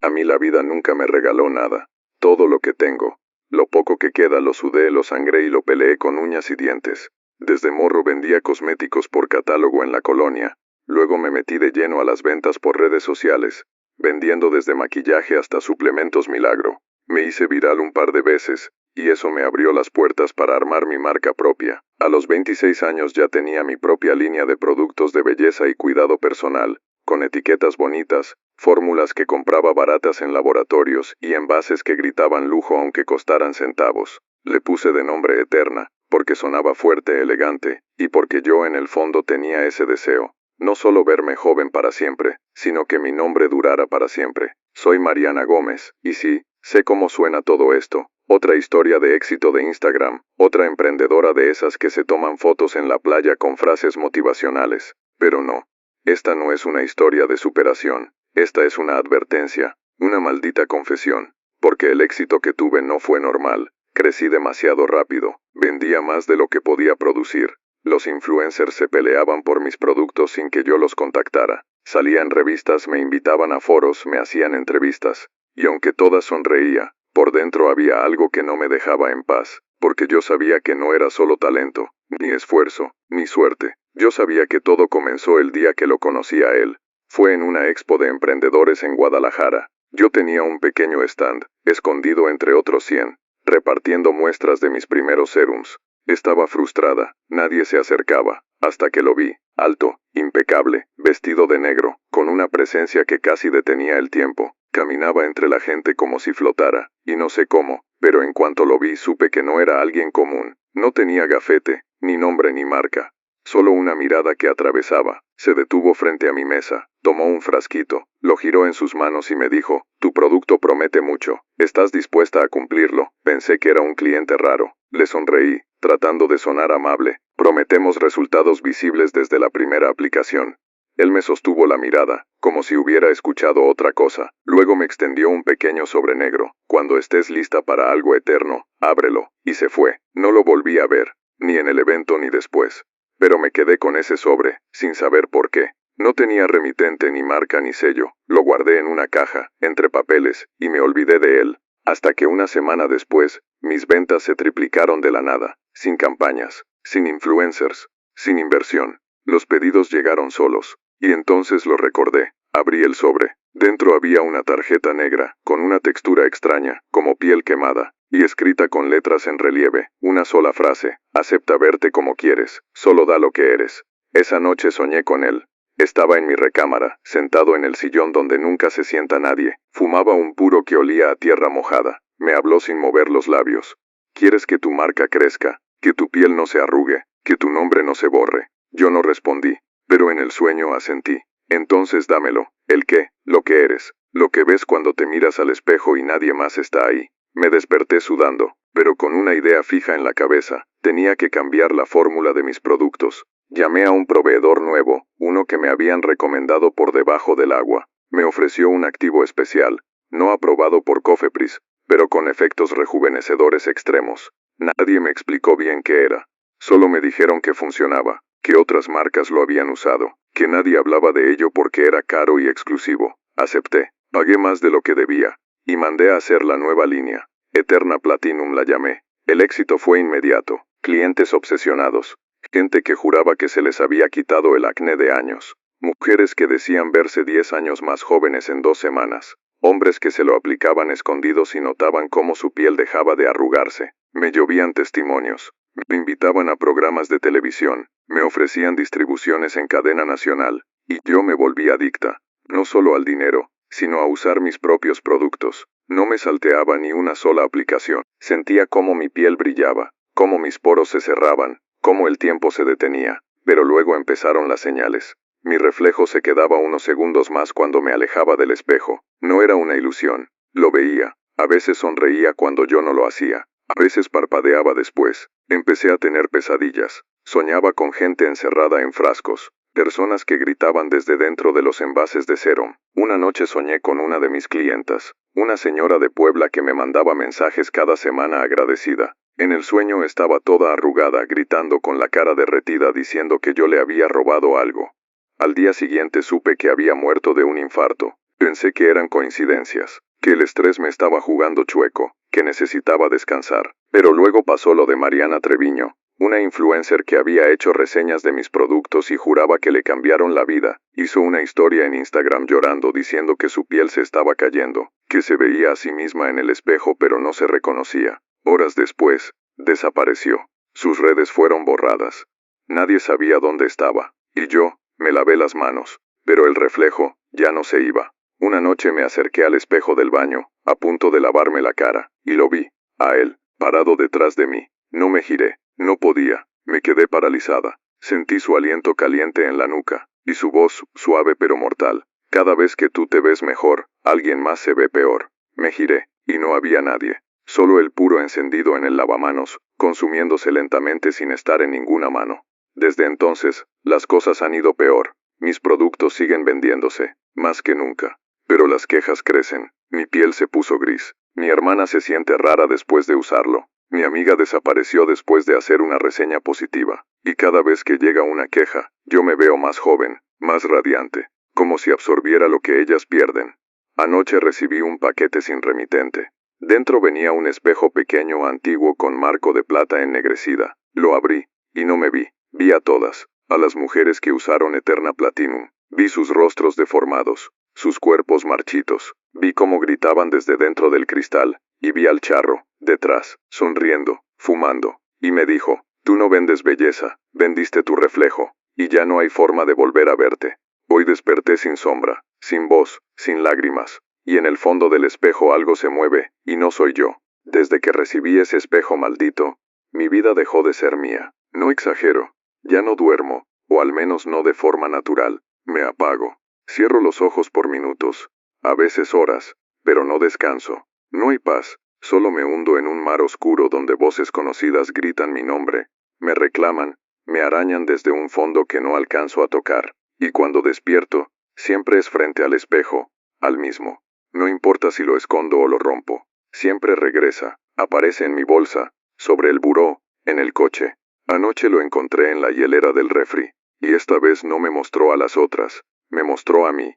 A mí la vida nunca me regaló nada. Todo lo que tengo, lo poco que queda, lo sudé, lo sangré y lo peleé con uñas y dientes. Desde morro vendía cosméticos por catálogo en la colonia. Luego me metí de lleno a las ventas por redes sociales, vendiendo desde maquillaje hasta suplementos milagro. Me hice viral un par de veces, y eso me abrió las puertas para armar mi marca propia. A los 26 años ya tenía mi propia línea de productos de belleza y cuidado personal, con etiquetas bonitas, fórmulas que compraba baratas en laboratorios y envases que gritaban lujo aunque costaran centavos. Le puse de nombre Eterna, porque sonaba fuerte, elegante, y porque yo en el fondo tenía ese deseo. No solo verme joven para siempre, sino que mi nombre durara para siempre. Soy Mariana Gómez, y sí, sé cómo suena todo esto. Otra historia de éxito de Instagram, otra emprendedora de esas que se toman fotos en la playa con frases motivacionales. Pero no, esta no es una historia de superación. Esta es una advertencia, una maldita confesión, porque el éxito que tuve no fue normal. Crecí demasiado rápido, vendía más de lo que podía producir. Los influencers se peleaban por mis productos sin que yo los contactara. Salía en revistas, me invitaban a foros, me hacían entrevistas. Y aunque todas sonreía, por dentro había algo que no me dejaba en paz, porque yo sabía que no era solo talento, ni esfuerzo, ni suerte. Yo sabía que todo comenzó el día que lo conocí a él. Fue en una expo de emprendedores en Guadalajara. Yo tenía un pequeño stand, escondido entre otros 100, repartiendo muestras de mis primeros serums. Estaba frustrada, nadie se acercaba, hasta que lo vi, alto, impecable, vestido de negro, con una presencia que casi detenía el tiempo. Caminaba entre la gente como si flotara, y no sé cómo, pero en cuanto lo vi supe que no era alguien común. No tenía gafete, ni nombre ni marca. Solo una mirada que atravesaba. Se detuvo frente a mi mesa, tomó un frasquito, lo giró en sus manos y me dijo: «Tu producto promete mucho. ¿Estás dispuesta a cumplirlo?». Pensé que era un cliente raro. Le sonreí, tratando de sonar amable. «Prometemos resultados visibles desde la primera aplicación». Él me sostuvo la mirada, como si hubiera escuchado otra cosa. Luego me extendió un pequeño sobre negro. «Cuando estés lista para algo eterno, ábrelo». Y se fue. No lo volví a ver, ni en el evento ni después. Pero me quedé con ese sobre, sin saber por qué. No tenía remitente ni marca ni sello. Lo guardé en una caja, entre papeles, y me olvidé de él. Hasta que una semana después, mis ventas se triplicaron de la nada, sin campañas, sin influencers, sin inversión. Los pedidos llegaron solos. Y entonces lo recordé. Abrí el sobre. Dentro había una tarjeta negra, con una textura extraña, como piel quemada, y escrita con letras en relieve, una sola frase: «Acepta verte como quieres, solo da lo que eres». Esa noche soñé con él. Estaba en mi recámara, sentado en el sillón donde nunca se sienta nadie. Fumaba un puro que olía a tierra mojada. Me habló sin mover los labios. «¿Quieres que tu marca crezca? Que tu piel no se arrugue? Que tu nombre no se borre?» Yo no respondí, pero en el sueño asentí. «Entonces dámelo». «¿El qué?». «Lo que eres. Lo que ves cuando te miras al espejo y nadie más está ahí». Me desperté sudando, pero con una idea fija en la cabeza. Tenía que cambiar la fórmula de mis productos. Llamé a un proveedor nuevo, uno que me habían recomendado por debajo del agua. Me ofreció un activo especial, no aprobado por Cofepris, pero con efectos rejuvenecedores extremos. Nadie me explicó bien qué era. Solo me dijeron que funcionaba, que otras marcas lo habían usado, que nadie hablaba de ello porque era caro y exclusivo. Acepté. Pagué más de lo que debía. Y mandé a hacer la nueva línea. Eterna Platinum la llamé. El éxito fue inmediato. Clientes obsesionados. Gente que juraba que se les había quitado el acné de años. Mujeres que decían verse 10 años más jóvenes en 2 semanas. Hombres que se lo aplicaban escondidos y notaban cómo su piel dejaba de arrugarse. Me llovían testimonios. Me invitaban a programas de televisión. Me ofrecían distribuciones en cadena nacional. Y yo me volví adicta. No solo al dinero, sino a usar mis propios productos. No me salteaba ni una sola aplicación. Sentía cómo mi piel brillaba, cómo mis poros se cerraban, cómo el tiempo se detenía. Pero luego empezaron las señales. Mi reflejo se quedaba unos segundos más cuando me alejaba del espejo. No era una ilusión. Lo veía. A veces sonreía cuando yo no lo hacía. A veces parpadeaba después. Empecé a tener pesadillas. Soñaba con gente encerrada en frascos. Personas que gritaban desde dentro de los envases de serum. Una noche soñé con una de mis clientas. Una señora de Puebla que me mandaba mensajes cada semana agradecida. En el sueño estaba toda arrugada, gritando con la cara derretida diciendo que yo le había robado algo. Al día siguiente supe que había muerto de un infarto. Pensé que eran coincidencias, que el estrés me estaba jugando chueco, que necesitaba descansar. Pero luego pasó lo de Mariana Treviño, una influencer que había hecho reseñas de mis productos y juraba que le cambiaron la vida. Hizo una historia en Instagram llorando diciendo que su piel se estaba cayendo, que se veía a sí misma en el espejo pero no se reconocía. Horas después, desapareció. Sus redes fueron borradas. Nadie sabía dónde estaba. Y yo, me lavé las manos. Pero el reflejo, ya no se iba. Una noche me acerqué al espejo del baño, a punto de lavarme la cara, y lo vi, a él, parado detrás de mí. No me giré, no podía, me quedé paralizada. Sentí su aliento caliente en la nuca, y su voz, suave pero mortal. Cada vez que tú te ves mejor, alguien más se ve peor. Me giré, y no había nadie. Solo el puro encendido en el lavamanos, consumiéndose lentamente sin estar en ninguna mano. Desde entonces, las cosas han ido peor. Mis productos siguen vendiéndose, más que nunca. Pero las quejas crecen. Mi piel se puso gris. Mi hermana se siente rara después de usarlo. Mi amiga desapareció después de hacer una reseña positiva. Y cada vez que llega una queja, yo me veo más joven, más radiante, como si absorbiera lo que ellas pierden. Anoche recibí un paquete sin remitente. Dentro venía un espejo pequeño antiguo con marco de plata ennegrecida. Lo abrí, y no me vi. Vi a todas, a las mujeres que usaron Eterna Platinum. Vi sus rostros deformados, sus cuerpos marchitos. Vi cómo gritaban desde dentro del cristal, y vi al charro, detrás, sonriendo, fumando. Y me dijo, tú no vendes belleza, vendiste tu reflejo, y ya no hay forma de volver a verte. Hoy desperté sin sombra, sin voz, sin lágrimas, y en el fondo del espejo algo se mueve, y no soy yo. Desde que recibí ese espejo maldito, mi vida dejó de ser mía. No exagero. Ya no duermo, o al menos no de forma natural. Me apago. Cierro los ojos por minutos, a veces horas, pero no descanso. No hay paz, solo me hundo en un mar oscuro donde voces conocidas gritan mi nombre, me reclaman, me arañan desde un fondo que no alcanzo a tocar. Y cuando despierto, siempre es frente al espejo, al mismo. No importa si lo escondo o lo rompo. Siempre regresa, aparece en mi bolsa, sobre el buró, en el coche. Anoche lo encontré en la hielera del refri, y esta vez no me mostró a las otras, me mostró a mí.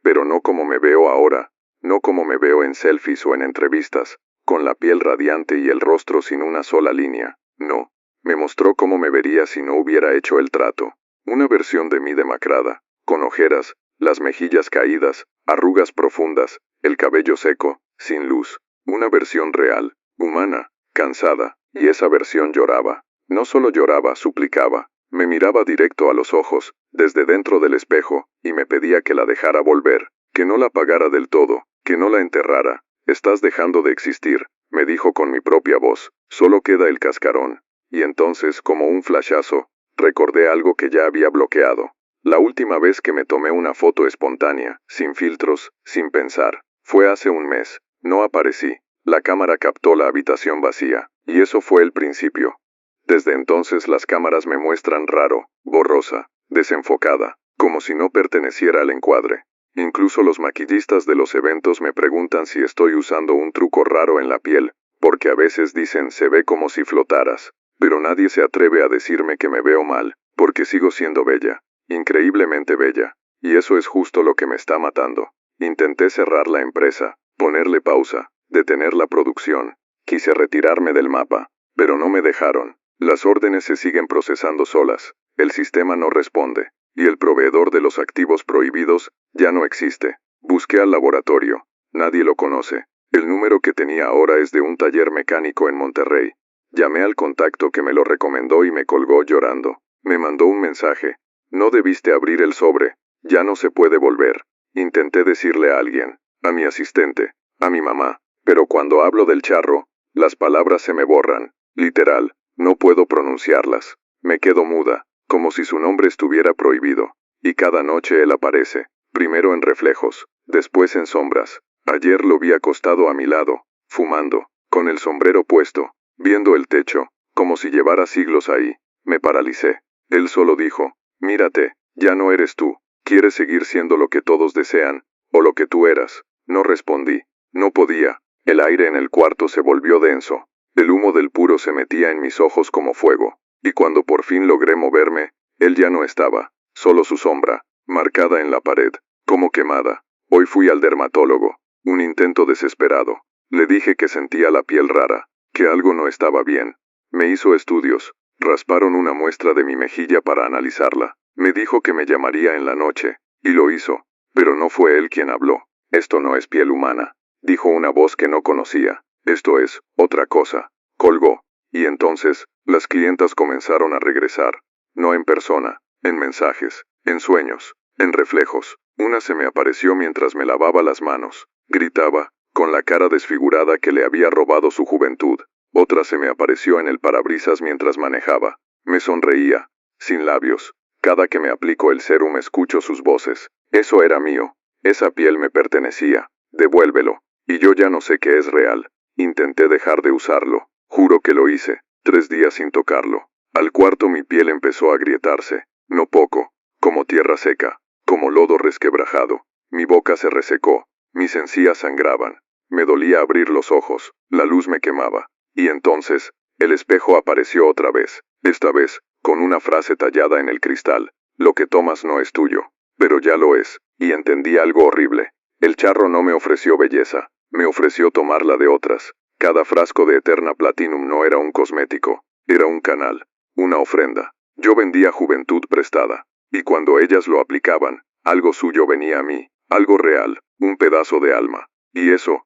Pero no como me veo ahora, no como me veo en selfies o en entrevistas, con la piel radiante y el rostro sin una sola línea, no. Me mostró cómo me vería si no hubiera hecho el trato. Una versión de mí demacrada, con ojeras, las mejillas caídas, arrugas profundas, el cabello seco, sin luz. Una versión real, humana, cansada, y esa versión lloraba. No solo lloraba, suplicaba. Me miraba directo a los ojos, desde dentro del espejo, y me pedía que la dejara volver, que no la apagara del todo, que no la enterrara. Estás dejando de existir, me dijo con mi propia voz. Solo queda el cascarón. Y entonces, como un flashazo, recordé algo que ya había bloqueado. La última vez que me tomé una foto espontánea, sin filtros, sin pensar, fue hace un mes. No aparecí. La cámara captó la habitación vacía, y eso fue el principio. Desde entonces las cámaras me muestran raro, borrosa, desenfocada, como si no perteneciera al encuadre. Incluso los maquillistas de los eventos me preguntan si estoy usando un truco raro en la piel, porque a veces dicen se ve como si flotaras. Pero nadie se atreve a decirme que me veo mal, porque sigo siendo bella, increíblemente bella, y eso es justo lo que me está matando. Intenté cerrar la empresa, ponerle pausa, detener la producción. Quise retirarme del mapa, pero no me dejaron. Las órdenes se siguen procesando solas. El sistema no responde. Y el proveedor de los activos prohibidos ya no existe. Busqué al laboratorio. Nadie lo conoce. El número que tenía ahora es de un taller mecánico en Monterrey. Llamé al contacto que me lo recomendó y me colgó llorando. Me mandó un mensaje. No debiste abrir el sobre. Ya no se puede volver. Intenté decirle a alguien, a mi asistente, a mi mamá, pero cuando hablo del charro, las palabras se me borran. Literal, no puedo pronunciarlas. Me quedo muda, como si su nombre estuviera prohibido. Y cada noche él aparece, primero en reflejos, después en sombras. Ayer lo vi acostado a mi lado, fumando, con el sombrero puesto, viendo el techo, como si llevara siglos ahí. Me paralicé. Él solo dijo, mírate, ya no eres tú. ¿Quieres seguir siendo lo que todos desean, o lo que tú eras? No respondí. No podía. El aire en el cuarto se volvió denso. El humo del puro se metía en mis ojos como fuego. Y cuando por fin logré moverme, él ya no estaba. Solo su sombra, marcada en la pared, como quemada. Hoy fui al dermatólogo. Un intento desesperado. Le dije que sentía la piel rara, que algo no estaba bien. Me hizo estudios. Rasparon una muestra de mi mejilla para analizarla. Me dijo que me llamaría en la noche, y lo hizo. Pero no fue él quien habló. Esto no es piel humana, dijo una voz que no conocía. Esto es otra cosa. Colgó. Y entonces, las clientas comenzaron a regresar. No en persona, en mensajes, en sueños, en reflejos. Una se me apareció mientras me lavaba las manos. Gritaba, con la cara desfigurada que le había robado su juventud. Otra se me apareció en el parabrisas mientras manejaba. Me sonreía, sin labios. Cada que me aplico el sérum escucho sus voces. Eso era mío. Esa piel me pertenecía. Devuélvelo. Y yo ya no sé qué es real. Intenté dejar de usarlo. Juro que lo hice. 3 días sin tocarlo. Al cuarto mi piel empezó a agrietarse. No poco. Como tierra seca. Como lodo resquebrajado. Mi boca se resecó. Mis encías sangraban. Me dolía abrir los ojos. La luz me quemaba. Y entonces, el espejo apareció otra vez. Esta vez, con una frase tallada en el cristal. Lo que tomas no es tuyo. Pero ya lo es. Y entendí algo horrible. El charro no me ofreció belleza. Me ofreció tomarla de otras. Cada frasco de Eterna Platinum no era un cosmético. Era un canal. Una ofrenda. Yo vendía juventud prestada. Y cuando ellas lo aplicaban, algo suyo venía a mí. Algo real. Un pedazo de alma. Y eso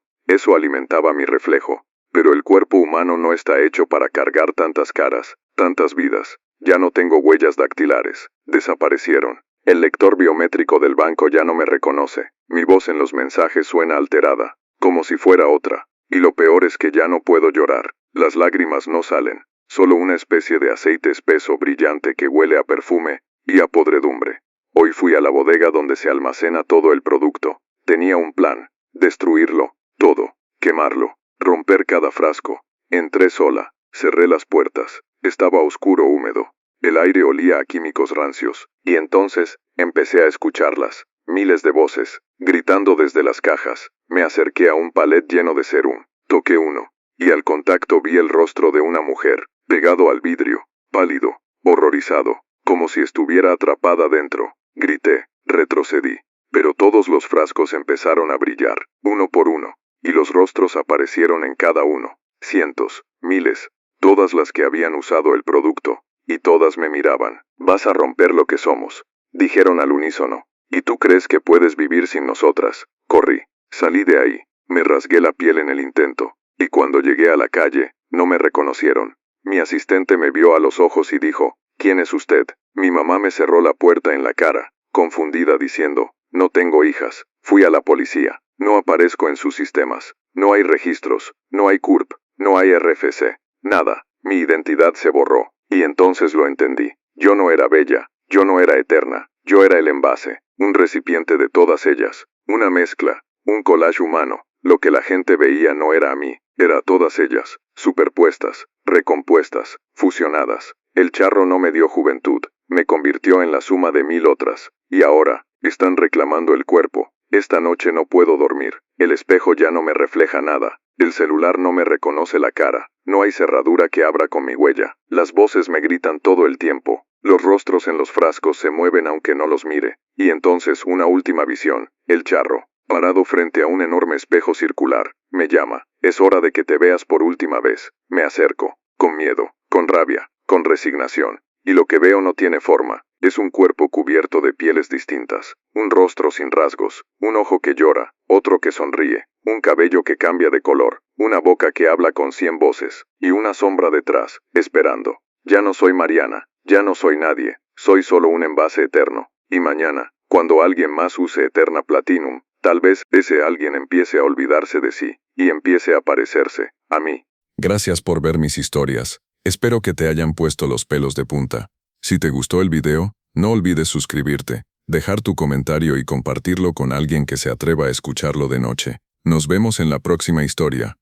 alimentaba mi reflejo. Pero el cuerpo humano no está hecho para cargar tantas caras, tantas vidas. Ya no tengo huellas dactilares. Desaparecieron. El lector biométrico del banco ya no me reconoce. Mi voz en los mensajes suena alterada, como si fuera otra. Y lo peor es que ya no puedo llorar. Las lágrimas no salen. Solo una especie de aceite espeso brillante que huele a perfume y a podredumbre. Hoy fui a la bodega donde se almacena todo el producto. Tenía un plan. Destruirlo. Todo. Quemarlo. Romper cada frasco. Entré sola. Cerré las puertas. Estaba oscuro húmedo. El aire olía a químicos rancios. Y entonces, empecé a escucharlas. Miles de voces, gritando desde las cajas. Me acerqué a un palet lleno de serum. Toqué uno. Y al contacto vi el rostro de una mujer, pegado al vidrio, pálido, horrorizado, como si estuviera atrapada dentro. Grité, retrocedí. Pero todos los frascos empezaron a brillar, uno por uno. Y los rostros aparecieron en cada uno. Cientos, miles, todas las que habían usado el producto. Y todas me miraban. Vas a romper lo que somos, dijeron al unísono. ¿Y tú crees que puedes vivir sin nosotras? Corrí. Salí de ahí. Me rasgué la piel en el intento. Y cuando llegué a la calle, no me reconocieron. Mi asistente me vio a los ojos y dijo, ¿quién es usted? Mi mamá me cerró la puerta en la cara, confundida diciendo, no tengo hijas. Fui a la policía. No aparezco en sus sistemas. No hay registros. No hay CURP. No hay RFC. Nada. Mi identidad se borró. Y entonces lo entendí. Yo no era bella. Yo no era eterna. Yo era el envase. Un recipiente de todas ellas. Una mezcla. Un collage humano. Lo que la gente veía no era a mí. Era a todas ellas. Superpuestas. Recompuestas. Fusionadas. El charro no me dio juventud. Me convirtió en la suma de 1000 otras. Y ahora, están reclamando el cuerpo. Esta noche no puedo dormir. El espejo ya no me refleja nada. El celular no me reconoce la cara. No hay cerradura que abra con mi huella. Las voces me gritan todo el tiempo. Los rostros en los frascos se mueven aunque no los mire. Y entonces una última visión. El charro, parado frente a un enorme espejo circular, me llama. Es hora de que te veas por última vez. Me acerco, con miedo, con rabia, con resignación. Y lo que veo no tiene forma. Es un cuerpo cubierto de pieles distintas, un rostro sin rasgos, un ojo que llora, otro que sonríe, un cabello que cambia de color, una boca que habla con 100 voces, y una sombra detrás, esperando. Ya no soy Mariana, ya no soy nadie, soy solo un envase eterno. Y mañana, cuando alguien más use Eterna Platinum, tal vez ese alguien empiece a olvidarse de sí, y empiece a parecerse a mí. Gracias por ver mis historias. Espero que te hayan puesto los pelos de punta. Si te gustó el video, no olvides suscribirte, dejar tu comentario y compartirlo con alguien que se atreva a escucharlo de noche. Nos vemos en la próxima historia.